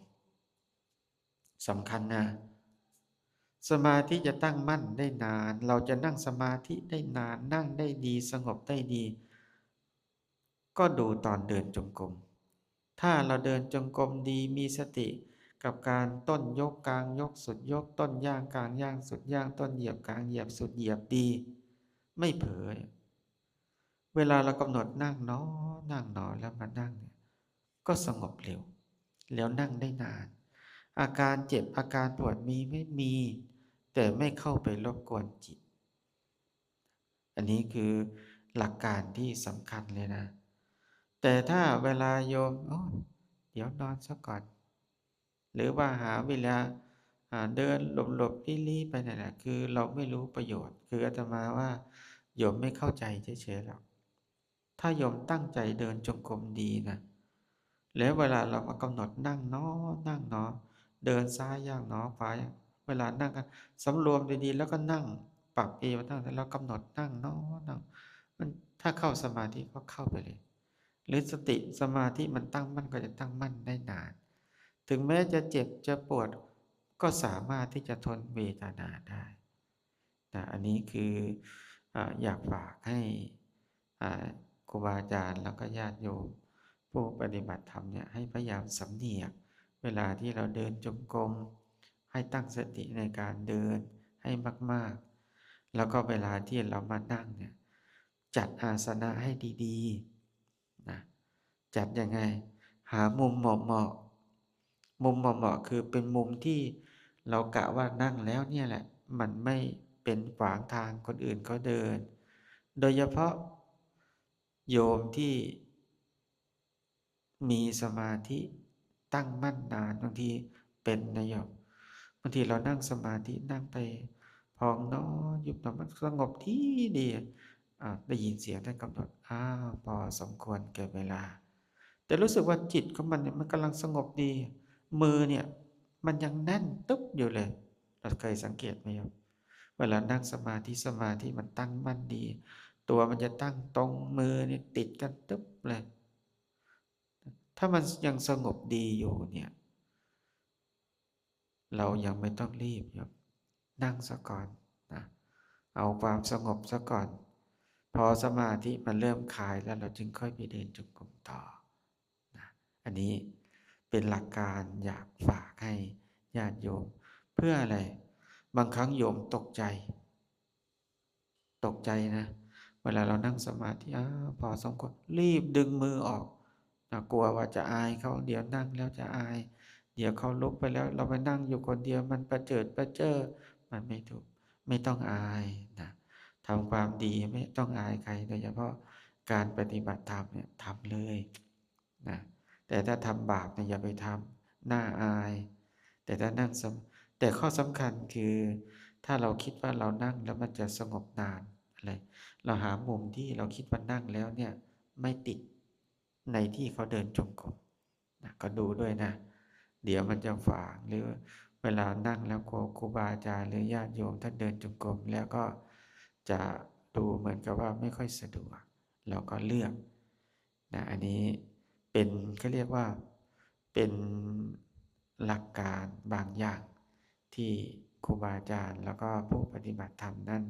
สำคัญนะสมาธิจะตั้งมั่นได้นานเราจะนั่งสมาธิได้นานนั่งได้ดีสงบได้ดีก็ดูตอนเดินจงกรมถ้าเราเดินจงกรมดีมีสติกับการต้นยกกลางยกสุดยกต้นย่างกลางย่างสุดย่างต้นเหยียบกลางเหยียบสุดเหยียบดีไม่เผลอเวลาเรากำหนดนั่งเนาะนั่งเนาะแล้วมานั่งเนี่ยก็สงบเร็วแล้วนั่งได้นานอาการเจ็บอาการปวดมีไม่มีแต่ไม่เข้าไปรบกวนจิตอันนี้คือหลักการที่สำคัญเลยนะแต่ถ้าเวลาโยมเดี๋ยวนอนซะก่อนหรือว่าหาเวลา เดินหลบๆลี้ๆไปนั่นแหละคือเราไม่รู้ประโยชน์คืออาตมาว่าโยมไม่เข้าใจเฉยๆหรอกถ้าโยมตั้งใจเดินจงกรมดีนะแล้วเวลาเรามากำหนดนั่งเนาะนั่งเนาะเดินซ้ายย่างเนาะขวาย่างเวลานั่งก็สำรวมดีๆแล้วก็นั่งปรับเอวนั่งแล้วกำหนดนั่งเนาะนั่งมันถ้าเข้าสมาธิก็เข้าไปเลยหรือสติสมาธิมันตั้งมั่นก็จะตั้งมั่นได้นานถึงแม้จะเจ็บจะปวดก็สามารถที่จะทนเวทนาได้นะอันนี้คืออยากฝากให้อ่าครูบาอาจารย์แล้วก็ญาติโยมผู้ปฏิบัติธรรมเนี่ยให้พยายามสำเนียกเวลาที่เราเดินจงกรมให้ตั้งสติในการเดินให้มากๆแล้วก็เวลาที่เรามานั่งเนี่ยจัดอาสนะให้ดีๆนะจัดยังไงหามุมเหมาะๆมุมเหมาะๆคือเป็นมุมที่เรากะว่านั่งแล้วเนี่ยแหละมันไม่เป็นขวางทางคนอื่นเขาเดินโดยเฉพาะโยมที่มีสมาธิตั้งมั่นนานบางทีเป็นนะโยมบางทีเรานั่งสมาธินั่งไปพองเนาะยุบหนอมันสงบที่ดีได้ยินเสียงท่านกำหนดพอสมควรแก่เวลาแต่รู้สึกว่าจิตของมันเนี่ยมันกำลังสงบดีมือเนี่ยมันยังแน่นตึ๊บอยู่เลยเราเคยสังเกตไหมโยมเวลานั่งสมาธิมันตั้งมั่นดีตัวมันจะตั้งตรงมือนี่ติดกันตึ๊บเลยถ้ามันยังสงบดีอยู่เนี่ยเรายังไม่ต้องรีบโยมนั่งซะก่อนนะเอาความสงบซะก่อนพอสมาธิมันเริ่มคลายแล้วเราจึงค่อยไปเดินจงกรมต่อนะอันนี้เป็นหลักการอยากฝากให้ญาติโยมเพื่ออะไรบางครั้งโยมตกใจนะเวลาเรานั่งสมาธิพอสมควรรีบดึงมือออกนะกลัวว่าจะอายเขาเดี๋ยวนั่งแล้วจะอายเดี๋ยวเขาลุกไปแล้วเราไปนั่งอยู่คนเดียวมันประเจิดประเจ้อมันไม่ถูกไม่ต้องอายนะทำความดีไม่ต้องอายใครโดยเฉพาะการปฏิบัติธรรมเนี่ยทำเลยนะแต่ถ้าทำบาปเนี่ยอย่าไปทำน่าอายแต่ถ้านั่งแต่ข้อสำคัญคือถ้าเราคิดว่าเรานั่งแล้วมันจะสงบนานอะไรเราหามุมที่เราคิดว่านั่งแล้วเนี่ยไม่ติดในที่เขาเดินจงกรมนะก็ดูด้วยนะเดี๋ยวมันจะฝางหรือเวลานั่งแล้วครูบาอาจารย์หรือญาติโยมท่านเดินจงกรมแล้วก็จะดูเหมือนกับว่าไม่ค่อยสะดวกเราก็เลือกนะอันนี้เป็นเขาเรียกว่าเป็นหลักการบางอย่างที่ครูบาอาจารย์แล้วก็ผู้ปฏิบัติธรรมนั้น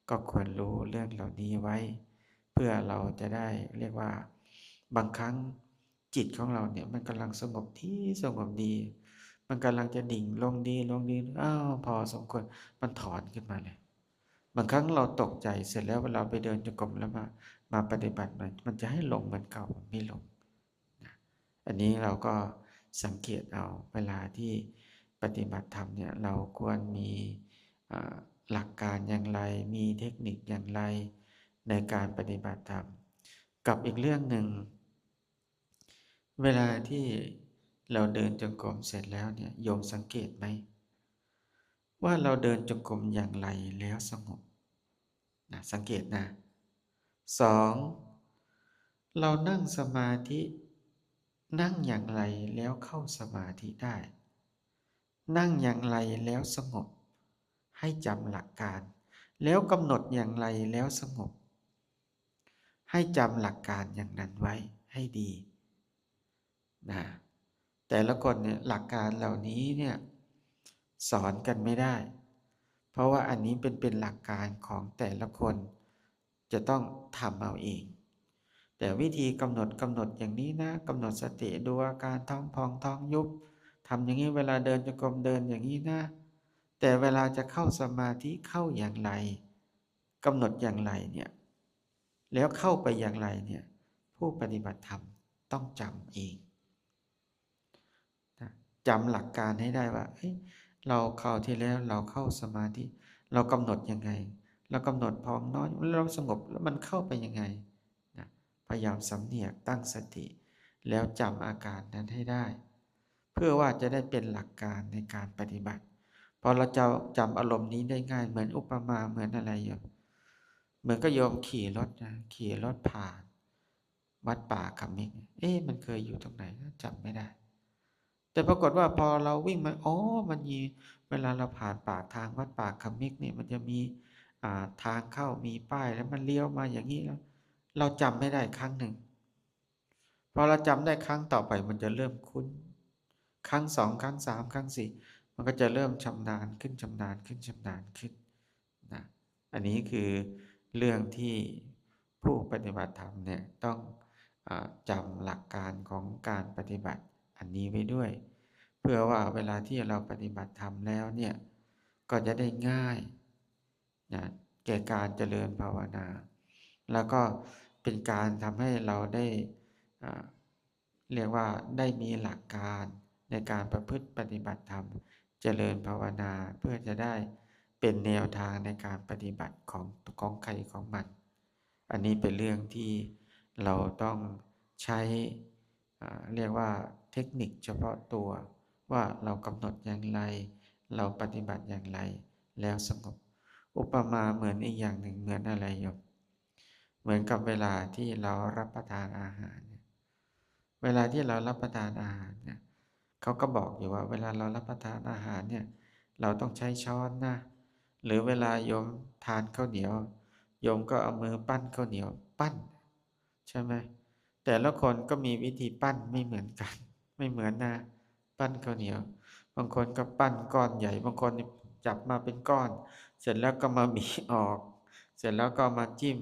ก็ควรรู้เรื่องเหล่านี้ไว้เพื่อเราจะได้เรียกว่าบางครั้งจิตของเราเนี่ยมันกำลังสงบที่สงบดีมันกำลังจะดิ่งลงดีลงดีพอสมควรมันถอนขึ้นมาเลยบางครั้งเราตกใจเสร็จแล้วเวลาไปเดินจงกรมแล้วมาปฏิบัติมันจะให้ลงเหมือนเก่ามันไม่ลงนะอันนี้เราก็สังเกตเอาเวลาที่ปฏิบัติธรรมเนี่ยเราควรมีหลักการอย่างไรมีเทคนิคอย่างไรในการปฏิบัติธรรมกับอีกเรื่องหนึ่งเวลาที่เราเดินจงกรมเสร็จแล้วเนี่ยโยมสังเกตไหมว่าเราเดินจงกรมอย่างไรแล้วสงบนะสังเกตนะสองเรานั่งสมาธินั่งอย่างไรแล้วเข้าสมาธิได้นั่งอย่างไรแล้วสงบให้จำหลักการแล้วกำหนดอย่างไรแล้วสงบให้จำหลักการอย่างนั้นไว้ให้ดีนะแต่ละคนเนี่ยหลักการเหล่านี้เนี่ยสอนกันไม่ได้เพราะว่าอันนี้เป็นหลักการของแต่ละคนจะต้องทำเอาเองแต่วิธีกำหนดอย่างนี้นะกำหนดสติดูอาการท้องพองท้องยุบทำอย่างนี้เวลาเดินจงกรมเดินอย่างนี้นะแต่เวลาจะเข้าสมาธิเข้าอย่างไรกำหนดอย่างไรเนี่ยแล้วเข้าไปอย่างไรเนี่ยผู้ปฏิบัติธรรมต้องจำเองนะจำหลักการให้ได้ว่าเราเข้าที่แล้วเราเข้าสมาธิเรากำหนดยังไงเรากำหนดพองน้อยเราสงบแล้วมันเข้าไปยังไงนะพยายามสำเนียกตั้งสติแล้วจำอาการนั้นให้ได้เพื่อว่าจะได้เป็นหลักการในการปฏิบัติ พอเราจำอารมณ์นี้ได้ง่ายเหมือนอุปมาเหมือนอะไรโยมเหมือนก็โยมขี่รถนะขี่รถผ่านวัดป่าคำมิกมันเคยอยู่ตรงไหนนะจำไม่ได้แต่ปรากฏว่าพอเราวิ่งมามันมีเวลาเราผ่านปากทางวัดป่าคำมิกเนี่ยมันจะมีทางเข้ามีป้ายแล้วมันเลี้ยวมาอย่างนี้แล้วเราจำไม่ได้ครั้งหนึ่งพอเราจำได้ครั้งต่อไปมันจะเริ่มคุ้นครั้งสองครั้งสามครั้งสี่มันก็จะเริ่มชำนาญขึ้นชำนาญขึ้นชำนาญขึ้นนะอันนี้คือเรื่องที่ผู้ปฏิบัติธรรมเนี่ยต้องจำหลักการของการปฏิบัติอันนี้ไว้ด้วยเพื่อว่าเวลาที่เราปฏิบัติธรรมแล้วเนี่ยก็จะได้ง่ายนะแก่การเจริญภาวนาแล้วก็เป็นการทำให้เราได้เรียกว่าได้มีหลักการในการประพฤติปฏิบัติธรรมเจริญภาวนาเพื่อจะได้เป็นแนวทางในการปฏิบัติของใครของมันอันนี้เป็นเรื่องที่เราต้องใช้เรียกว่าเทคนิคเฉพาะตัวว่าเรากำหนดอย่างไรเราปฏิบัติอย่างไรแล้วสงบอุปมาเหมือนอีกอย่างหนึ่งเหมือนอะไรโยมเหมือนกับเวลาที่เรารับประทานอาหารเวลาที่เรารับประทานอาหารเนี่ยเขาก็บอกอยู่ว่าเวลาเรารับประทานอาหารเนี่ยเราต้องใช้ช้อนนะหรือเวลาโยมทานข้าวเหนียวโยมก็เอามือปั้นข้าวเหนียวปั้นใช่ไหมแต่ละคนก็มีวิธีปั้นไม่เหมือนกันไม่เหมือนนะปั้นข้าวเหนียวบางคนก็ปั้นก้อนใหญ่บางคนจับมาเป็นก้อนเสร็จแล้วก็มาบีออกเสร็จแล้วก็มาจิ้ม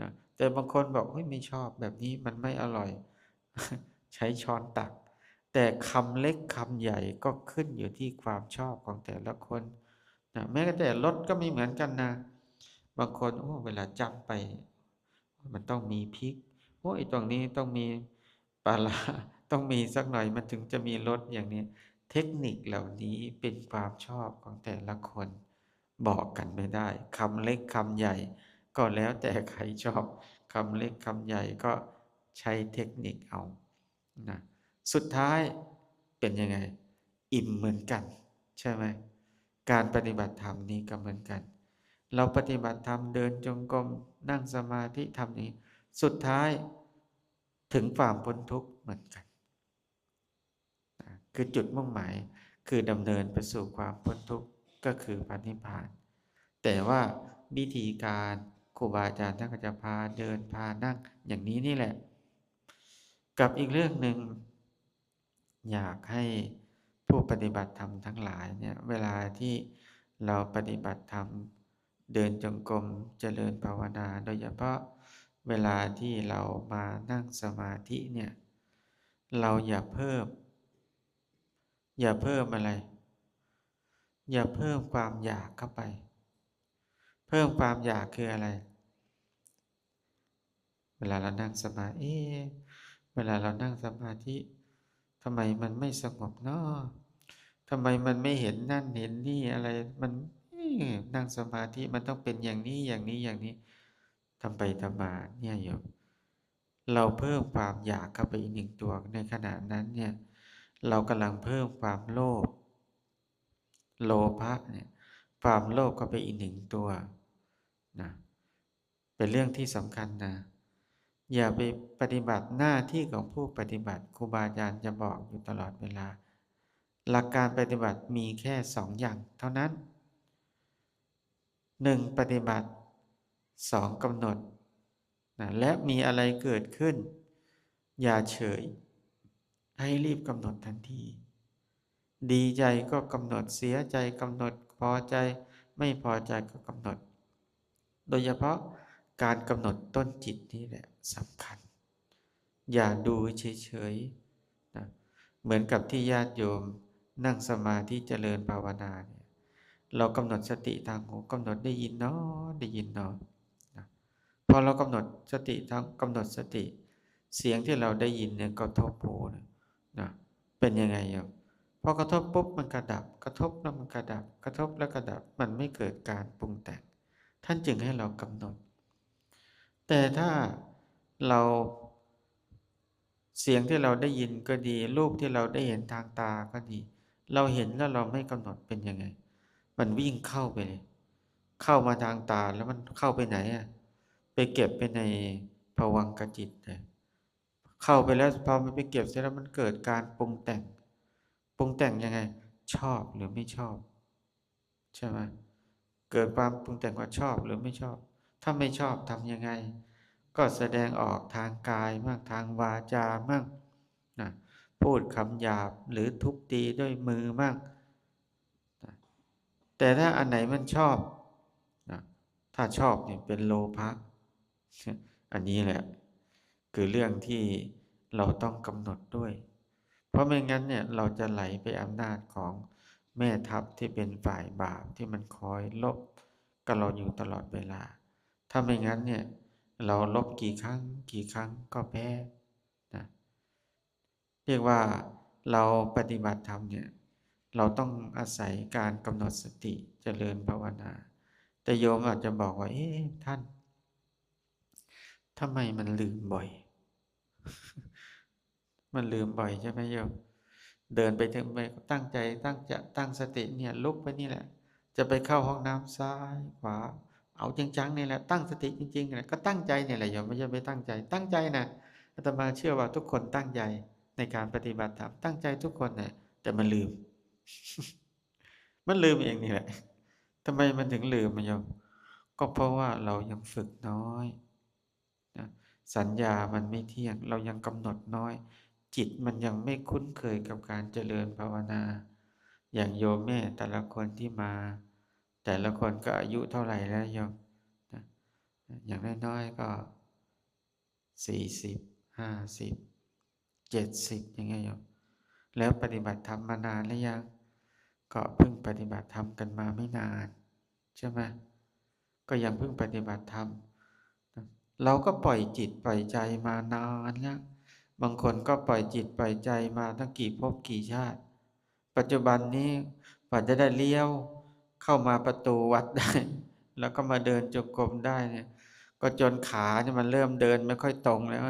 นะแต่บางคนบอกเฮ้ยไม่ชอบแบบนี้มันไม่อร่อย ใช้ช้อนตักแต่คำเล็กคำใหญ่ก็ขึ้นอยู่ที่ความชอบของแต่ละคนนะแม้แต่รสก็ไม่เหมือนกันนะบางคนเวลาจับไปมันต้องมีพริกไอ้ตรงนี้ต้องมีปลาร้าต้องมีสักหน่อยมันถึงจะมีรสอย่างนี้เทคนิคเหล่านี้เป็นความชอบของแต่ละคนบอกกันไม่ได้คำเล็กคำใหญ่ก็แล้วแต่ใครชอบคำเล็กคำใหญ่ก็ใช้เทคนิคเอานะสุดท้ายเป็นยังไงอิ่มเหมือนกันใช่ไหมการปฏิบัติธรรมนี่ก็เหมือนกันเราปฏิบัติธรรมเดินจงกรมนั่งสมาธิทำนี้สุดท้ายถึงความพ้นทุกข์เหมือนกันนะคือจุดมุ่งหมายคือดำเนินไปสู่ความพ้นทุกข์ก็คือพระนิพพานแต่ว่าวิธีการครูบาอาจารย์ท่านก็จะพาเดินพานั่งอย่างนี้นี่แหละกับอีกเรื่องหนึ่งอยากให้ผู้ปฏิบัติธรรมทั้งหลายเนี่ยเวลาที่เราปฏิบัติธรรมเดินจงกรมเจริญภาวนาโดยเฉพาะเวลาที่เรามานั่งสมาธิเนี่ยเราอย่าเพิ่มอะไรอย่าเพิ่มความอยากเข้าไปเพิ่มความอยากคืออะไร เวลาเรานั่งสมาธิเวลาเรานั่งสมาธิทำไมมันไม่สงบเนาะทำไมมันไม่เห็นนั่นเห็นนี่อะไรมันนั่งสมาธิมันต้องเป็นอย่างนี้อย่างนี้อย่างนี้ทำไปทำมาเนี่ยโยมเราเพิ่มความอยากเข้าไปอีกหนึ่งตัวในขณะนั้นเนี่ยเรากำลังเพิ่มความโลภโลภะเนี่ยความโลภเข้าไปอีกหนึ่งตัวนะเป็นเรื่องที่สำคัญนะ อย่าไปปฏิบัติหน้าที่ของผู้ปฏิบัติครูบาอาจารย์จะบอกอยู่ตลอดเวลาหลักการปฏิบัติมีแค่สองอย่างเท่านั้นหนึ่งปฏิบัติสองกำหนดนะและมีอะไรเกิดขึ้นอย่าเฉยให้รีบกำหนดทันทีดีใจก็กำหนดเสียใจกำหนดพอใจไม่พอใจก็กำหนดโดยเฉพาะการกำหนดต้นจิตนี่แหละสำคัญ อย่าดูเฉยๆนะเหมือนกับที่ญาติโยมนั่งสมาธิเจริญภาวนาเนี่ยเรากำหนดสติทางหูกำหนดได้ยินเนาะได้ยินเนาะนะพอเรากำหนดสติทางกำหนดสติเสียงที่เราได้ยินเนี่ยกระทบหูนะเป็นยังไงโยมพอกระทบปุ๊บมันกระดับกระทบแล้วมันกระดับกระทบแล้วกระดับมันไม่เกิดการปรุงแต่งท่านจึงให้เรากำหนดแต่ถ้าเราเสียงที่เราได้ยินก็ดีรูปที่เราได้เห็นทางตาก็ดีเราเห็นแล้วเราไม่กำหนดเป็นยังไง มันวิ่งเข้าไปเลยเข้ามาทางตาแล้วมันเข้าไปไหนอ่ะไปเก็บไปในภวังคจิตเลยเข้าไปแล้วพอมันไปเก็บเสร็จแล้วมันเกิดการปรุงแต่งยังไงชอบหรือไม่ชอบใช่ไหมเกิดความปรุงแต่งว่าชอบหรือไม่ชอบถ้าไม่ชอบทำยังไงก็แสดงออกทางกายมั่งทางวาจามั่งนะพูดคำหยาบหรือทุบตีด้วยมือมั่งนะแต่ถ้าอันไหนมันชอบนะถ้าชอบเนี่ยเป็นโลภะอันนี้แหละคือเรื่องที่เราต้องกำหนดด้วยเพราะไม่งั้นเนี่ยเราจะไหลไปอำนาจของแม่ทัพที่เป็นฝ่ายบาปที่มันคอยลบกับเราอยู่ตลอดเวลาถ้าไม่งั้นเนี่ยเราลบกี่ครั้งก็แพ้นะเรียกว่าเราปฏิบัติธรรมเนี่ยเราต้องอาศัยการกำหนดสติเจริญภาวนาแต่โยมอาจจะบอกว่าเอ๊ะท่านทำไมมันลืมบ่อย มันลืมบ่อยใช่ไหมโยมเดินไปถึงไปตั้งใจตั้งสติเนี่ยลุกไปนี่แหละจะไปเข้าห้องน้ำซ้ายขวาเอาจริงจังนี่แหละตั้งสติจริงๆเนี่ยก็ตั้งใจเนี่ยแหละโยมไม่ใช่ไปตั้งใจนะอาตมาเชื่อว่าทุกคนตั้งใจในการปฏิบัติธรรมตั้งใจทุกคนเนี่ยแต่มันลืม มันลืมเองนี่แหละทำไมมันถึงลืมมันโยมก็เพราะว่าเรายังฝึกน้อยนะสัญญามันไม่เที่ยงเรายังกำหนดน้อยจิตมันยังไม่คุ้นเคยกับการเจริญภาวนาอย่างโยมแม่แต่ละคนที่มาแต่ละคนก็อายุเท่าไหร่แล้วโยมนะอย่างน้อยๆก็4050 70ยังไงโยมแล้วปฏิบัติธรรมมานานแล้วยังก็เพิ่งปฏิบัติธรรมกันมาไม่นานใช่ไหมก็ยังเพิ่งปฏิบัติธรรมเราก็ปล่อยจิตปล่อยใจมานานแล้วบางคนก็ปล่อยจิตปล่อยใจมาตั้งกี่ภพกี่ชาติปัจจุบันนี้กว่าจะได้เลี้ยวเข้ามาประตูวัดได้แล้วก็มาเดินจงกรมได้เนี่ยก็จนขาเนี่ยมันเริ่มเดินไม่ค่อยตรงแล้ว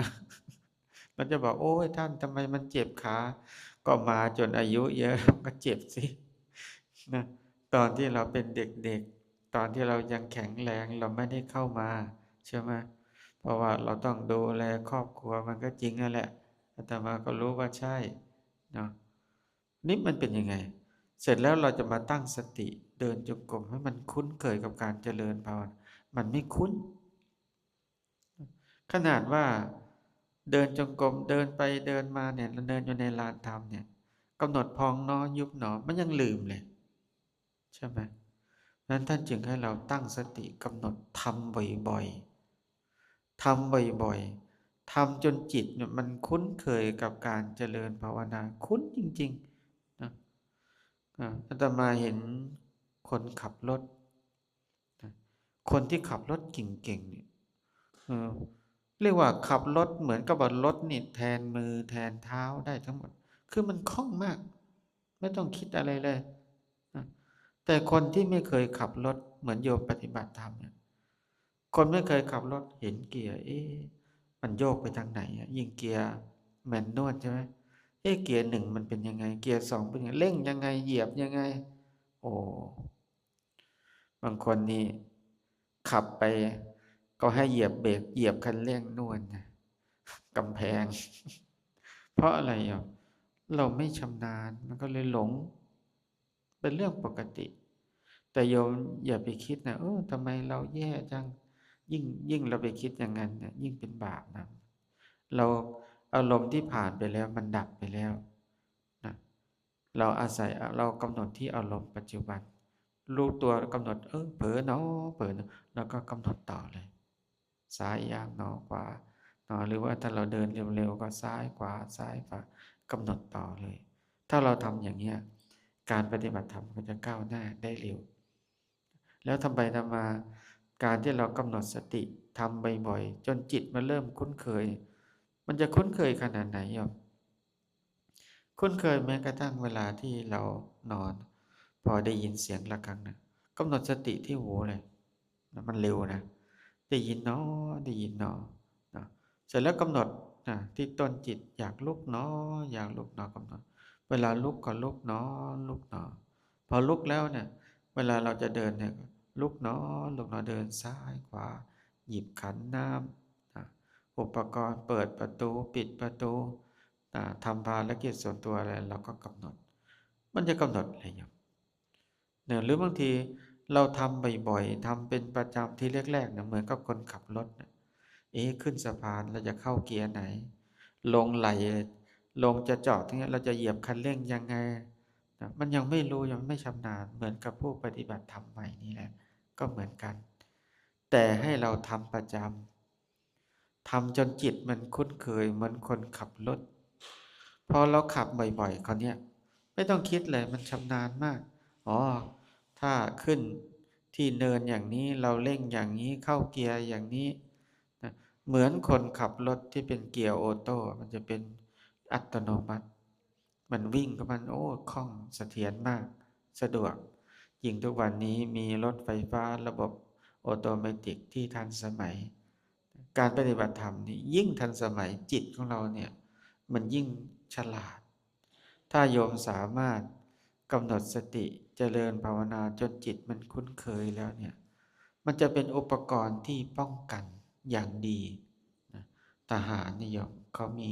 เราจะบอกโอ้ยท่านทำไมมันเจ็บขาก็มาจนอายุเยอะก็เจ็บสินะตอนที่เราเป็นเด็กๆตอนที่เรายังแข็งแรงเราไม่ได้เข้ามาใช่ไหมเพราะว่าเราต้องดูแลครอบครัวมันก็จริงนั่นแหละอาตมาก็รู้ว่าใช่เนาะนี่มันเป็นยังไงเสร็จแล้วเราจะมาตั้งสติเดินจงกรมให้มันคุ้นเคยกับการเจริญภาวนามันไม่คุ้นขนาดว่าเดินจงกรมเดินไปเดินมาเนี่ยเราเดินอยู่ในลานธรรมเนี่ยกำหนดพองน้อยุบหนอมันยังลืมเลยใช่ไหมนั้นท่านจึงให้เราตั้งสติกำหนดทำบ่อยๆทำบ่อยๆทำจนจิตเนี่ยมันคุ้นเคยกับการเจริญภาวนาคุ้นจริงๆนะอาตมาเห็นคนขับรถนะคนที่ขับรถเก่งๆเนี่ย เออเรียกว่าขับรถเหมือนกับว่ารถนี่แทนมือแทนเท้าได้ทั้งหมดคือมันคล่องมากไม่ต้องคิดอะไรเลยนะแต่คนที่ไม่เคยขับรถเหมือนโยมปฏิบัติธรรมเนี่ยคนไม่เคยขับรถเห็นเกียร์มันโยกไปทางไหนอะยิ่งเกียร์แมนนวลใช่ไหมเกียร์1มันเป็นยังไงเกียร์2เป็นยังไงเร่งยังไงเหยียบยังไงโอ้บางคนนี่ขับไปก็ให้เหยียบเบรกเหยียบคันเร่งนวลนะ กำแพงเพราะอะไรอ่ะเราไม่ชำนาญมันก็เลยหลงเป็นเรื่องปกติแต่โยมอย่าไปคิดนะทำไมเราแย่จังยิ่งเราไปคิดอย่างนั้นเนี่ยยิ่งเป็นบาปนะเราอารมณ์ที่ผ่านไปแล้วมันดับไปแล้วนะเราอาศัยเรากำหนดที่อารมณ์ปัจจุบันรู้ตัวกำหนดเผลอเนาะเผลอเนาะแล้วก็กำหนดต่อเลยซ้ายอย่างเนาะขวา หรือว่าถ้าเราเดินเร็วๆก็ซ้ายขวากำหนดต่อเลย ถ้าเราทำอย่างเนี้ยการปฏิบัติธรรมก็จะก้าวหน้าได้เร็วแล้วทำไปทำมาการที่เรากำหนดสติทำบ่อยๆจนจิตมันเริ่มคุ้นเคยมันจะคุ้นเคยขนาดไหนโยมคุ้นเคยแม้กระทั่งเวลาที่เรานอนพอได้ยินเสียงะระฆังนะกำหนดสติที่หูเลยมันเร็วนะได้ยินเนาะได้ยินเนาะ เสร็จแล้วกำหนดที่ต้นจิตอยากลุกเนาะอยากลุกเนาะกำหนดเวลาลุกก็ลุกเนาะลุกเนาะพอลุกแล้วเนี่ย เวลาเราจะเดินเนี่ยลุกหนอเดินซ้ายขวาหยิบขันน้ำนะอุปกรณ์เปิดประตูปิดประตูทำภารกิจส่วนตัวอะไรเราก็กำหนดมันจะกำหนดอะไรอย่างเนี่ยหรือบางทีเราทำบ่อยๆทำเป็นประจำที่แรกๆเนี่ยเหมือนกับคนขับรถเนี่ยขึ้นสะพานเราจะเข้าเกียร์ไหนลงไหลลงจะจอดทั้งนี้เราจะเหยียบคันเร่งยังไงนะมันยังไม่รู้ยังไม่ชำนาญเหมือนกับผู้ปฏิบัติธรรมใหม่นี่แหละก็เหมือนกันแต่ให้เราทำประจำทำจนจิตมันคุ้นเคยเหมือนคนขับรถพอเราขับบ่อยๆคราวเนี้ยไม่ต้องคิดเลยมันชำนาญมากอ๋อถ้าขึ้นที่เนินอย่างนี้เราเร่งอย่างนี้เข้าเกียร์อย่างนี้นะเหมือนคนขับรถที่เป็นเกียร์ออโต้มันจะเป็นอัตโนมัติมันวิ่งกับมันโอ้คล่องเสถียรมากสะดวกยิ่งทุกวันนี้มีรถไฟฟ้าระบบออโตเมติกที่ทันสมัยการปฏิบัติธรรมนี่ยิ่งทันสมัยจิตของเราเนี่ยมันยิ่งฉลาดถ้าโยมสามารถกำหนดสติเจริญภาวนาจนจิตมันคุ้นเคยแล้วเนี่ยมันจะเป็นอุปกรณ์ที่ป้องกันอย่างดีนะทหารนิยมเขามี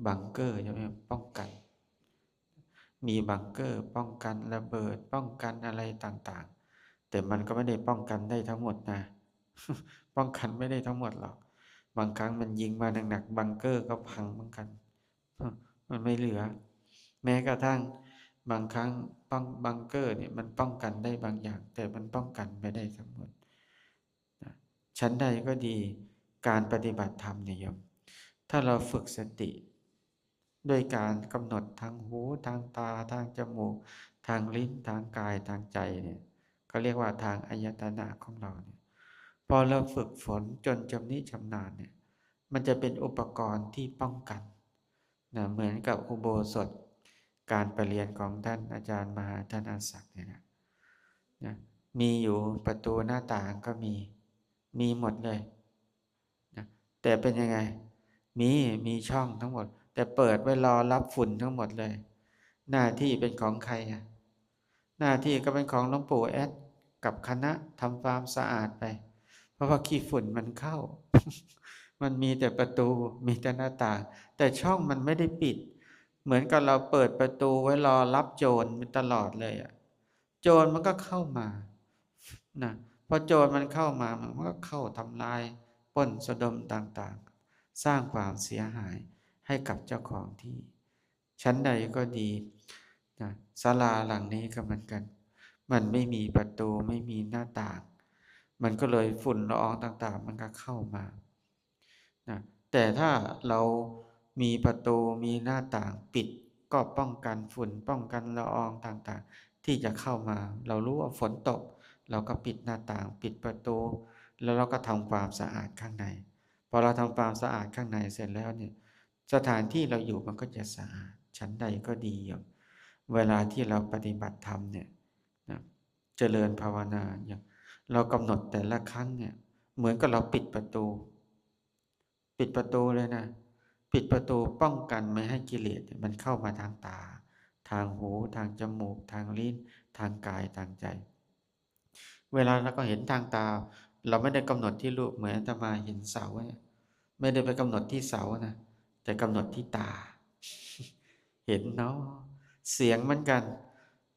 บังเกอร์ใช่ไหมป้องกันมีบังเกอร์ป้องกันระเบิดป้องกันอะไรต่างๆแต่มันก็ไม่ได้ป้องกันได้ทั้งหมดนะ ป้องกันไม่ได้ทั้งหมดหรอกบางครั้งมันยิงมาหนักๆบังเกอร์ก็พังเหมือนกันมันไม่เหลือแม้กระทั่งบางครั้งบังเกอร์เนี่ยมันป้องกันได้บางอย่างแต่มันป้องกันไม่ได้ทั้งหมดนะชั้นใดก็ดีการปฏิบัติธรรมเนี่ยโยมถ้าเราฝึกสติด้วยการกำหนดทางหูทางตาทางจมูกทางลิ้นทางกายทางใจเนี่ยเขาเรียกว่าทางอายตนะของเราเนี่ยพอเราฝึกฝนจนชำนิชำนาญเนี่ยมันจะเป็นอุปกรณ์ที่ป้องกันนะเหมือนกับอุโบสถการประเรียนของท่านอาจารย์มหาธนศักดิ์เนี่ยนะมีอยู่ประตูหน้าต่างก็มีหมดเลยนะแต่เป็นยังไงมีช่องทั้งหมดแต่เปิดไว้รอรับฝุ่นทั้งหมดเลยหน้าที่เป็นของใครหน้าที่ก็เป็นของหลวงปู่แอดกับคณะทำความสะอาดไปเพราะว่าขี้ฝุ่นมันเข้า มันมีแต่ประตูมีแต่หน้าต่างแต่ช่องมันไม่ได้ปิดเหมือนกับเราเปิดประตูไว้รอรับโจรตลอดเลยโจรมันก็เข้ามานะพอโจรมันเข้ามามันก็เข้าทำลายปล้นสะดมต่างๆสร้างความเสียหายให้กับเจ้าของที่ชั้นใดก็ดีนะศาลาหลังนี้ก็เหมือนกันมันไม่มีประตูไม่มีหน้าต่างมันก็เลยฝุ่นละอองต่างๆมันก็เข้ามานะแต่ถ้าเรามีประตูมีหน้าต่างปิดก็ป้องกันฝุ่นป้องกันละอองต่างๆที่จะเข้ามาเรารู้ว่าฝนตกเราก็ปิดหน้าต่างปิดประตูแล้วเราก็ทำความสะอาดข้างในพอเราทำความสะอาดข้างในเสร็จแล้วเนี่ยสถานที่เราอยู่มันก็จะสะอาดชั้นใดก็ดีอย่างเวลาที่เราปฏิบัติธรรมเนี่ยนะเจริญภาวนาอย่างเรากำหนดแต่ละครั้งเนี่ยเหมือนกับเราปิดประตูเลยนะปิดประตูป้องกันไม่ให้กิเลสมันเข้ามาทางตาทางหูทางจมูกทางลิ้นทางกายทางใจเวลาเราก็เห็นทางตาเราไม่ได้กำหนดที่รูปเหมือนอาตมาเห็นเสาเนี่ยไม่ได้ไปกำหนดที่เสานะแต่กำหนดที่ตาเห็นเนาะเสียงเหมือนกัน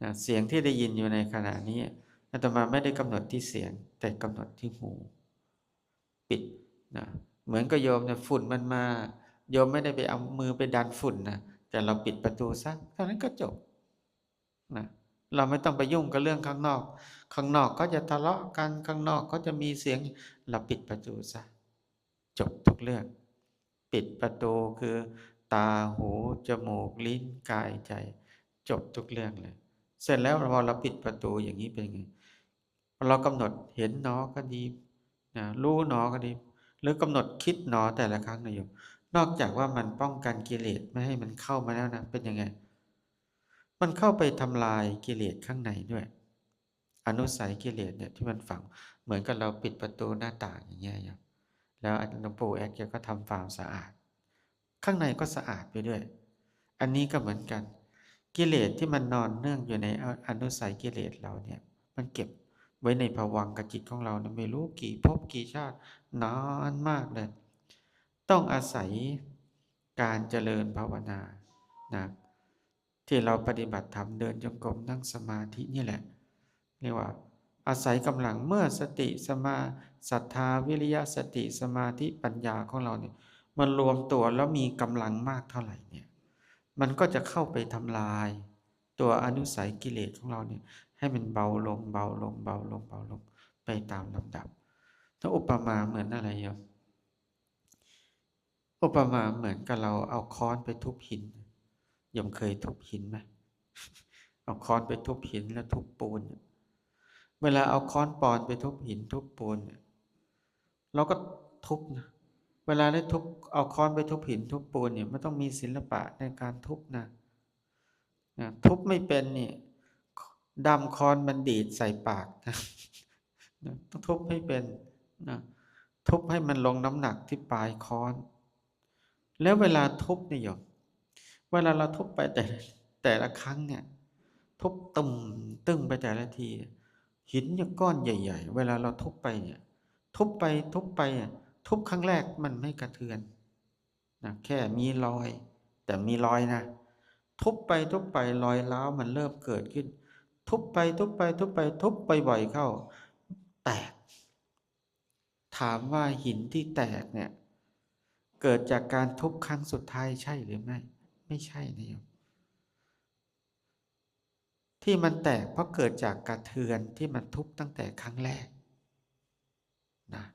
นะเสียงที่ได้ยินอยู่ในขณะนี้อาตมาไม่ได้กำหนดที่เสียงแต่กำหนดที่หูปิดนะเหมือนกับโยมเนี่ยฝุ่นมันมาโยมไม่ได้ไปเอามือไปดันฝุ่นนะแต่เราปิดประตูซะเท่านั้นก็จบนะเราไม่ต้องไปยุ่งกับเรื่องข้างนอกก็จะทะเลาะกันข้างนอกก็จะมีเสียงเราปิดประตูซะจบทุกเรื่องปิดประตูคือตาหูจมูกลิ้นกายใจจบทุกเรื่องเลยเสร็จแล้วพอเราปิดประตูอย่างนี้เป็นไงเรากำหนดเห็นหนอก็ดีนะรู้หนอก็ดีหรือกำหนดคิดหนอแต่ละครั้งนะโยมนอกจากว่ามันป้องกันกิเลสไม่ให้มันเข้ามาแล้วนะเป็นยังไงมันเข้าไปทำลายกิเลสข้างในด้วยอนุสัยกิเลสเนี่ยที่มันฝังเหมือนกับเราปิดประตูหน้าต่างอย่างเงี้ยครับแล้วหลวงปู่แอดแกก็ทำความสะอาดข้างในก็สะอาดไปด้วยอันนี้ก็เหมือนกันกิเลสที่มันนอนเนื่องอยู่ในอนุสัยกิเลสเราเนี่ย มันเก็บไว้ในภวังค์จิตของเรานะไม่รู้กี่ภพกี่ชาตินานมากเลยต้องอาศัยการเจริญภาวนานะที่เราปฏิบัติธรรมเดินจงกรมนั่งสมาธินี่แหละเรียกว่าอาศัยกำลังเมื่อสติสมาศรัทธาวิริยะสติสมาธิปัญญาของเราเนี่ยมันรวมตัวแล้วมีกำลังมากเท่าไหร่เนี่ยมันก็จะเข้าไปทำลายตัวอนุสัยกิเลสของเราเนี่ยให้มันเบาลงเบาลงเบาลงเบาลงไปตามลำดับถ้าอุปมาเหมือนอะไรโยมอุปมาเหมือนกับเราเอาค้อนไปทุบหินโยมเคยทุบหินไหมเอาค้อนไปทุบหินแล้วทุบปูนเวลาเอาค้อนปอนไปทุบหินทุบปูนเราก็ทุบนะเวลาได้ทุบเอาค้อนไปทุบหินทุบปูนเนี่ยมันต้องมีศิลปะในการทุบนะทุบไม่เป็นนี่ดำค้อนมันดีดใส่ปากนะต้องทุบให้เป็นนะทุบให้มันลงน้ำหนักที่ปลายค้อนแล้วเวลาทุบเนี่ยโยมเวลาเราทุบไปแต่ละครั้งเนี่ยทุบตึ้งไปแต่ละทีหินเนี่ยก้อนใหญ่ๆเวลาเราทุบไปเนี่ยทุบไปทุบครั้งแรกมันไม่กระเทือนนะแค่มีรอยแต่มีรอยนะทุบไปรอยร้าวมันเริ่มเกิดขึ้นทุบไปทุบไปบ่อยเข้าแตกถามว่าหินที่แตกเนี่ยเกิดจากการทุบครั้งสุดท้ายใช่หรือไม่ไม่ใช่นะโยมที่มันแตกเพราะเกิดจากกระเทือนที่มันทุบตั้งแต่ครั้งแรกนะ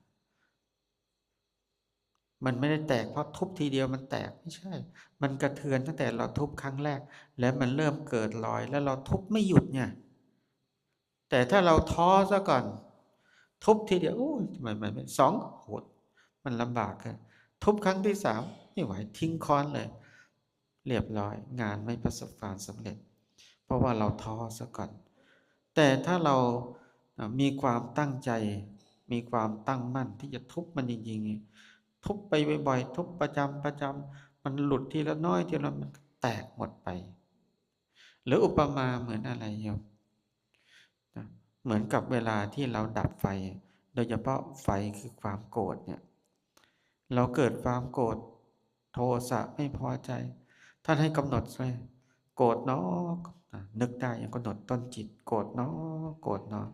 มันไม่ได้แตกเพราะทุบทีเดียวมันแตกไม่ใช่มันกระเทือนตั้งแต่เราทุบครั้งแรกแล้วมันเริ่มเกิดรอยแล้วเราทุบไม่หยุดเนี่ยแต่ถ้าเราท้อซะก่อนทุบทีเดียวโอ้ยทำไมมันไม่สองโหดมันลำบากเลยทุบครั้งที่สามไม่ไหวทิ้งค้อนเลยเรียบร้อยงานไม่ประสบความสำเร็จเพราะว่าเราท้อซะก่อนแต่ถ้าเรามีความตั้งใจมีความตั้งมั่นที่จะทุบมันจริงๆทุบไปบ่อยๆทุบประจำมันหลุดทีละน้อยทีละมันแตกหมดไปหรืออุปมาเหมือนอะไรโยมเหมือนกับเวลาที่เราดับไฟโดยเฉพาะไฟคือความโกรธเนี่ยเราเกิดความโกรธโทสะไม่พอใจท่านให้กำหนดเลยโกรธเนาะนึกได้อย่างกำหนดต้นจิตโกรธเนาะโกรธเนาะ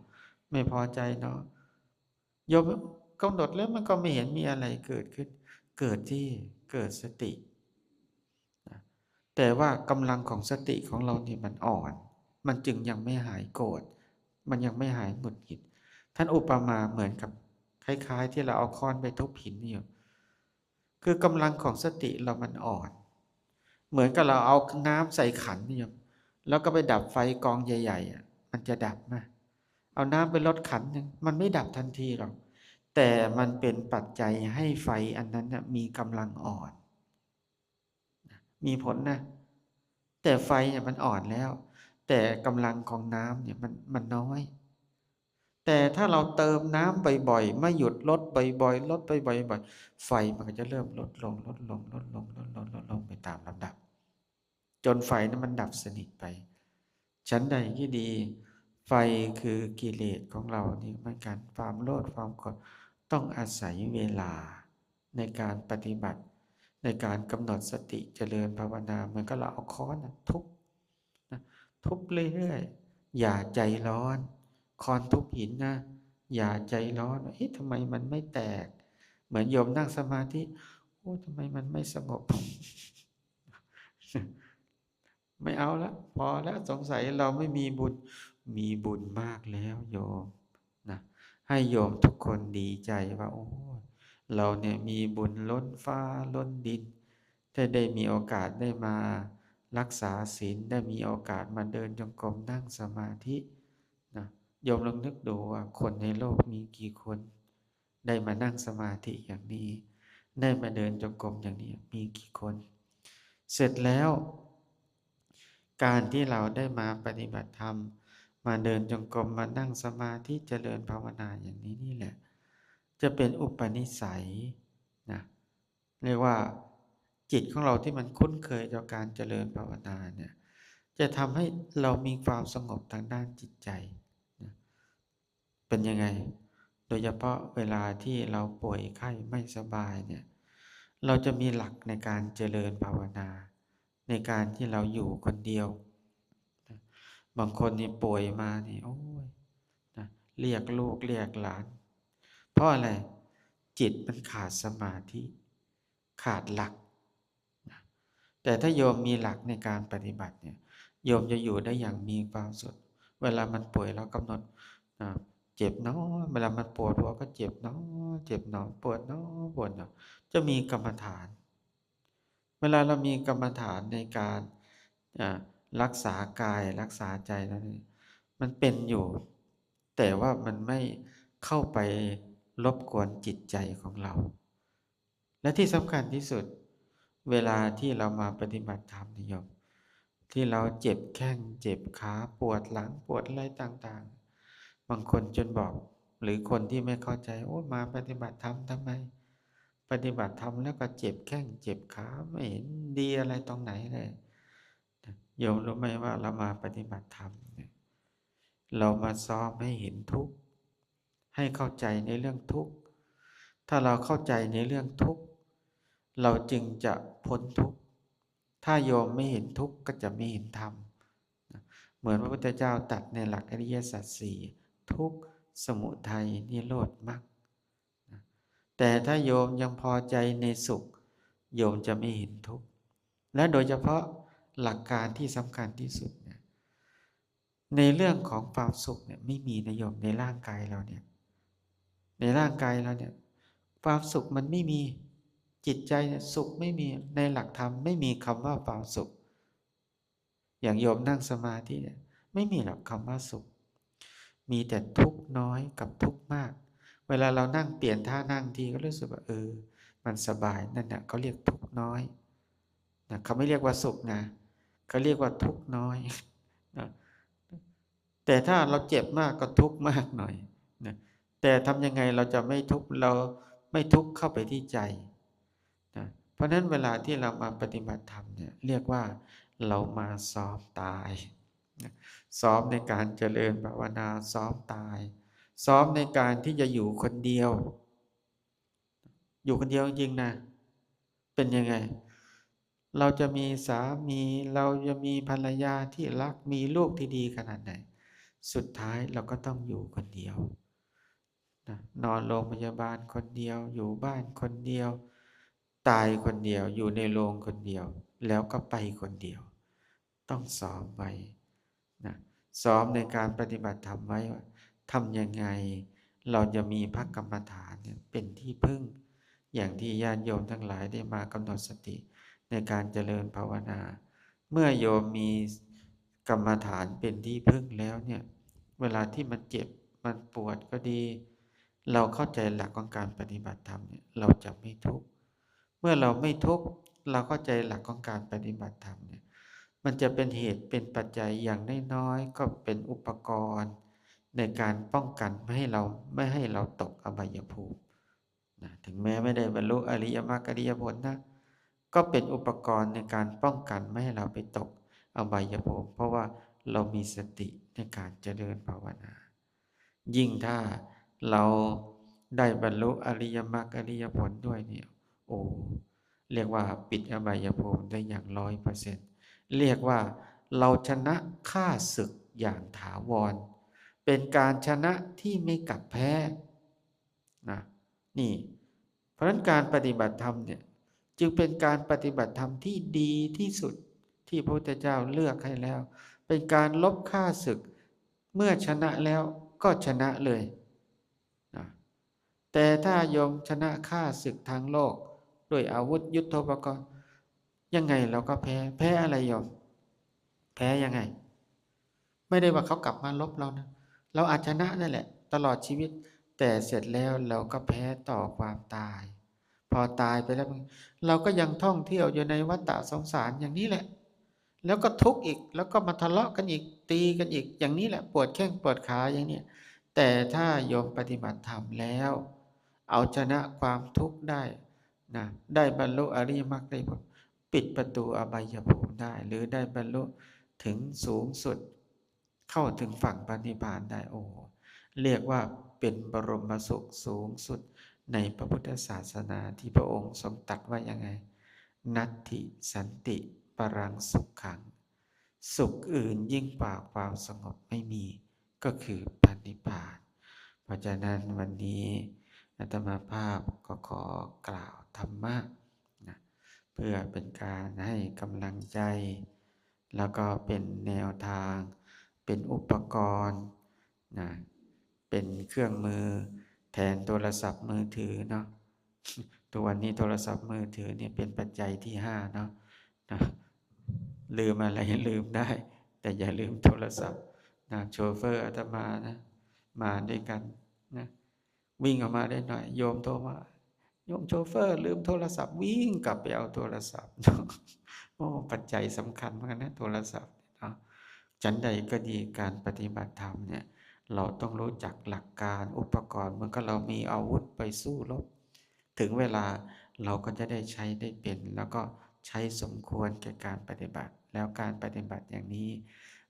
ไม่พอใจเนาะโยมกำหนดแล้วมันก็ไม่เห็นมีอะไรเกิดขึ้นเกิดที่เกิดสติแต่ว่ากำลังของสติของเราเนี่ยมันอ่อนมันจึงยังไม่หายโกรธมันยังไม่หายหงุดหงิดท่านอุปมาเหมือนกับคล้ายๆที่เราเอาค้อนไปทุบหินนี่อยู่คือกำลังของสติเรามันอ่อนเหมือนกับเราเอาน้ำใส่ขันนี่แล้วก็ไปดับไฟกองใหญ่ๆมันจะดับไหมเอาน้ำไปลดขันหนึ่งมันไม่ดับทันทีหรอกแต่มันเป็นปัจจัยให้ไฟอันนั้นมีกำลังอ่อนมีผลนะแต่ไฟเนี่ยมันอ่อนแล้วแต่กำลังของน้ำเนี่ยมันน้อยแต่ถ้าเราเติมน้ำบ่อยๆไม่หยุดลดบ่อยๆลดไปบ่อยๆไฟมันก็จะเริ่มลดลงไปตามลำดับจนไฟนั้นมันดับสนิทไปชั้นใดที่ดีไฟคือกิเลสของเรานี่เหมือนกันความโลภความโกรธต้องอาศัยเวลาในการปฏิบัติในการกำหนดสติเจริญภาวนาเหมือนกับเราเอาค้อนทุบนะทุบเรื่อยๆอย่าใจร้อนค้อนทุบหินนะอย่าใจร้อนเอ๊ะทำไมมันไม่แตกเหมือนโยมนั่งสมาธิโอ้ทำไมมันไม่สงบ ไม่เอาละพอแล้วสงสัยเราไม่มีบุญมีบุญมากแล้วโยมนะให้โยมทุกคนดีใจว่าโอ้เราเนี่ยมีบุญล้นฟ้าล้นดินถ้าได้มีโอกาสได้มารักษาศีลได้มีโอกาสมาเดินจงกรมนั่งสมาธินะโยมลองนึกดูว่าคนในโลกมีกี่คนได้มานั่งสมาธิอย่างนี้ได้มาเดินจงกรมอย่างนี้มีกี่คนเสร็จแล้วการที่เราได้มาปฏิบัติธรรมมาเดินจงกรมมานั่งสมาธิเจริญภาวนาอย่างนี้นี่แหละจะเป็นอุปนิสัยนะเรียกว่าจิตของเราที่มันคุ้นเคยต่อการเจริญภาวนาเนี่ยจะทำให้เรามีความสงบทางด้านจิตใจนะ เป็นยังไงโดยเฉพาะเวลาที่เราป่วยไข้ไม่สบายเนี่ยเราจะมีหลักในการเจริญภาวนาในการที่เราอยู่คนเดียวบางคนนี่ป่วยมานี่โอ้ยนะเรียกลูกเรียกหลานเพราะอะไรจิตมันขาดสมาธิขาดหลักนะแต่ถ้าโยมมีหลักในการปฏิบัติเนี่ยโยมจะอยู่ได้อย่างมีความสุขเวลามันป่วยเรากำหนดนะเจ็บเนาะเวลามันปวดหัวก็เจ็บเนาะเจ็บเนาะปวดเนาะปวดเนาะจะมีกรรมฐาน เวลาเรามีกรรมฐานในการรักษากายรักษาใจนั้นมันเป็นอยู่แต่ว่ามันไม่เข้าไปรบกวนจิตใจของเราและที่สำคัญที่สุดเวลาที่เรามาปฏิบัติธรรมนิยมที่เราเจ็บแข้งเจ็บขาปวดหลังปวดอะไรต่างๆบางคนจนบอกหรือคนที่ไม่เข้าใจโอ้มาปฏิบัติธรรมทำไมปฏิบัติธรรมแล้วก็เจ็บแข้งเจ็บขาไม่เห็นดีอะไรตรงไหนเลยโยมรู้ไหมว่าเรามาปฏิบัติธรรมเนี่ยเรามาซ้อมให้เห็นทุกข์ให้เข้าใจในเรื่องทุกข์ถ้าเราเข้าใจในเรื่องทุกข์เราจึงจะพ้นทุกข์ถ้าโยมไม่เห็นทุกข์ก็จะไม่เห็นธรรมเหมือนพระพุทธเจ้าตรัสในหลักอริยสัจสี่ทุกข์สมุทัยนิโรธมรรคแต่ถ้าโยมยังพอใจในสุขโยมจะไม่เห็นทุกข์และโดยเฉพาะหลักการที่สำคัญที่สุดเนี่ยในเรื่องของความสุขเนี่ยไม่มีนะโยมในร่างกายเราเนี่ยในร่างกายเราเนี่ยความสุขมันไม่มีจิตใจเนี่ยสุขไม่มีในหลักธรรมไม่มีคำว่าความสุขอย่างโยมนั่งสมาธิเนี่ยไม่มีหรอกคำว่าสุขมีแต่ทุกข์น้อยกับทุกข์มากเวลาเรานั่งเปลี่ยนท่านั่งทีก็รู้สึกว่ามันสบายนั่นน่ะเขาเรียกทุกข์น้อยนะเขาไม่เรียกว่าสุขนะเขาเรียกว่าทุกข์น้อยนะแต่ถ้าเราเจ็บมากก็ทุกข์มากหน่อยนะแต่ทำยังไงเราจะไม่ทุกข์เราไม่ทุกข์เข้าไปที่ใจนะเพราะนั้นเวลาที่เรามาปฏิบัติธรรมเนี่ยเรียกว่าเรามาซ้อมตายนะซ้อมในการเจริญภาวนาซ้อมตายซ้อมในการที่จะอยู่คนเดียวอยู่คนเดียวจริงๆนะเป็นยังไงเราจะมีสามีเราจะมีภรรยาที่รักมีลูกที่ดีขนาดไหนสุดท้ายเราก็ต้องอยู่คนเดียวนะนอนโรงพยาบาลคนเดียวอยู่บ้านคนเดียวตายคนเดียวอยู่ในโรงคนเดียวแล้วก็ไปคนเดียวต้องซ้อมไว้นะซ้อมในการปฏิบัติธรรมไว้ว่าทำยังไงเราจะมีพระกรรมฐานเนี่ยเป็นที่พึ่งอย่างที่ญาติโยมทั้งหลายได้มากำหนดสติในการเจริญภาวนาเมื่อโยมมีกรรมฐานเป็นที่พึ่งแล้วเนี่ยเวลาที่มันเจ็บมันปวดก็ดีเราเข้าใจหลักของการปฏิบัติธรรมเนี่ยเราจะไม่ทุกข์เมื่อเราไม่ทุกข์เราเข้าใจหลักของการปฏิบัติธรรมเนี่ยมันจะเป็นเหตุเป็นปัจจัยอย่างน้อยๆก็เป็นอุปกรณ์ในการป้องกันไม่ให้เราตกอบายภูมินะถึงแม้ไม่ได้บรรลุอริยมรรคอริยผลนะก็เป็นอุปกรณ์ในการป้องกันไม่ให้เราไปตกอบายภูมิเพราะว่าเรามีสติในการเจริญภาวนายิ่งถ้าเราได้บรรลุอริยมรรคอริยผลด้วยเนี่ยโอ้เรียกว่าปิดอบายภูมิได้อย่าง100%เรียกว่าเราชนะข้าศึกอย่างถาวรเป็นการชนะที่ไม่กลับแพ้นะนี่เพราะฉะนั้นการปฏิบัติธรรมเนี่ยจึงเป็นการปฏิบัติธรรมที่ดีที่สุดที่พระพุทธเจ้าเลือกให้แล้วเป็นการลบข้าศึกเมื่อชนะแล้วก็ชนะเลยนะแต่ถ้าโยมชนะข้าศึกทางโลกด้วยอาวุธยุทโธปกรณ์ยังไงเราก็แพ้อะไรโยมแพ้ยังไงไม่ได้ว่าเขากลับมาลบเรานะเราอาจชนะนั่นแหละตลอดชีวิตแต่เสร็จแล้วเราก็แพ้ต่อความตายพอตายไปแล้วเราก็ยังท่องเที่ยวอยู่ในวัฏฏะสงสารอย่างนี้แหละแล้วก็ทุกข์อีกแล้วก็มาทะเลาะกันอีกตีกันอีกอย่างนี้แหละปวดแข้งปวดขาอย่างนี้แต่ถ้าโยมปฏิบัติธรรมแล้วเอาชนะความทุกข์ได้นะได้บรรลุอริยมรรคได้ผลปิดประตูอบายภูมิได้หรือได้บรรลุถึงสูงสุดเข้าถึงฝั่งพระนิพพานได้โอ้ เรียกว่าเป็นบรมสุขสูงสุดในพระพุทธศาสนาที่พระองค์ทรงตรัสว่ายังไงนัตถิสันติปรังสุขขังสุขอื่นยิ่งกว่าความสงบไม่มีก็คือพระนิพพานเพราะฉะนั้นวันนี้อาตมาภาพก็ขอกล่าวธรรมะนะเพื่อเป็นการให้กำลังใจแล้วก็เป็นแนวทางเป็นอุปกรณ์นะเป็นเครื่องมือแทนโทรศัพท์มือถือเนาะตัววันนี้โทรศัพท์มือถือเนี่ยเป็นปัจจัยที่ห้าเนาะนะลืมอะไรลืมได้แต่อย่าลืมโทรศัพท์นะโชเฟอร์อาตมานะมาด้วยกันนะวิ่งออกมาได้หน่อยโยมโทรมาโยมโชเฟอร์ลืมโทรศัพท์วิ่งกลับไปเอาโทรศัพท์ โอ้ปัจจัยสำคัญมากนะโทรศัพท์เนาะฉันใดก็ดีการปฏิบัติธรรมเนี่ยเราต้องรู้จักหลักการอุปกรณ์เหมือนกับเรามีอาวุธไปสู้รบถึงเวลาเราก็จะได้ใช้ได้เป็นแล้วก็ใช้สมควรแก่การปฏิบัติแล้วการปฏิบัติอย่างนี้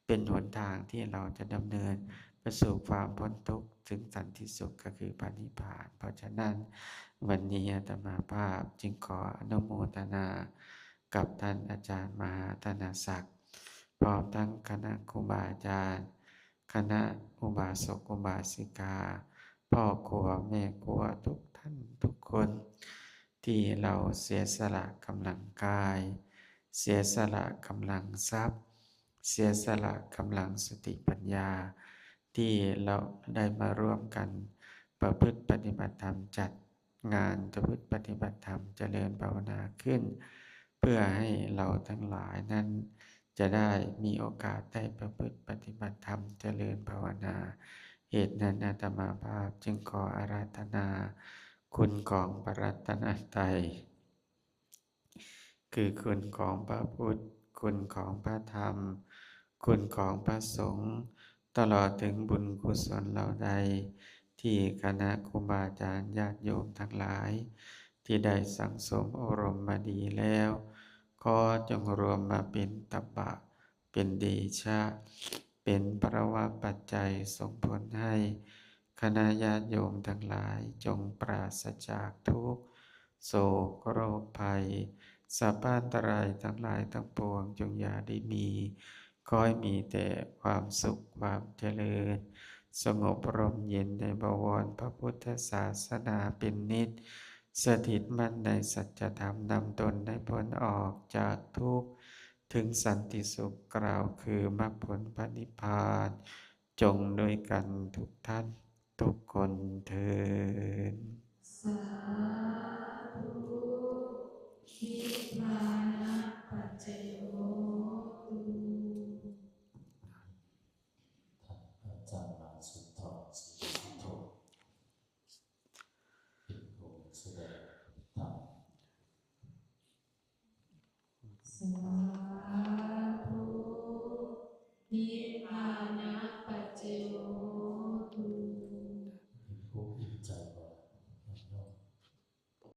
เป็นหนทางที่เราจะดำเนินไปสู่ความพ้นทุกข์ถึงสันติสุขก็คือพระนิพพานเพราะฉะนั้นวันนี้อาตมาภาพจึงขออนุโมทนากับท่านอาจารย์มหาธนศักดิ์พร้อมทั้งคณะครูบาอาจารย์คณะอุบาสกอุบาสิกาพ่อครัวแม่ครัวทุกท่านทุกคนที่เราเสียสละกำลังกายเสียสละกำลังทรัพย์เสียสละกำลังสติปัญญาที่เราได้มาร่วมกันประพฤติปฏิบัติธรรมจัดงานประพฤติปฏิบัติธรรมเจริญภาวนาขึ้นเพื่อให้เราทั้งหลายนั้นจะได้มีโอกาสได้ประพฤติปฏิบัติธรรมเจริญภาวนาเหตุนั้นอาตมาภาพจึงขออาราธนาคุณของพระรัตนตรัยคือคุณของพระพุทธคุณของพระธรรมคุณของพระสงฆ์ตลอดถึงบุญกุศลเหล่าใดที่คณะครูบาอาจารย์ญาติโยมทั้งหลายที่ได้สั่งสมอบรมมาดีแล้วขอจงรวมมาเป็นตบะเป็นเดชะเป็นประวะปัจจัยส่งผลให้คณะญาติโยมทั้งหลายจงปราศจากทุกข์โศกโรคภัยสัพพอันตรายทั้งหลายทั้งปวงจงอย่าได้มีขอให้มีแต่ความสุขความเจริญสงบร่มเย็นในบวรพระพุทธศาสนาเป็นนิจสถิตมั่นในสัจธรรมนำตนให้พ้นออกจากทุกข์ถึงสันติสุขกล่าวคือมรรคผลพระนิพพานจงด้วยกันทุกท่านทุกคนเถิดสาธุนิพพานะปัจจโยตุ อาจารย์มาสุดทอดสีสุดโทเป็นผู้แสดงธรรม สาธุนิพพานะปัจจโย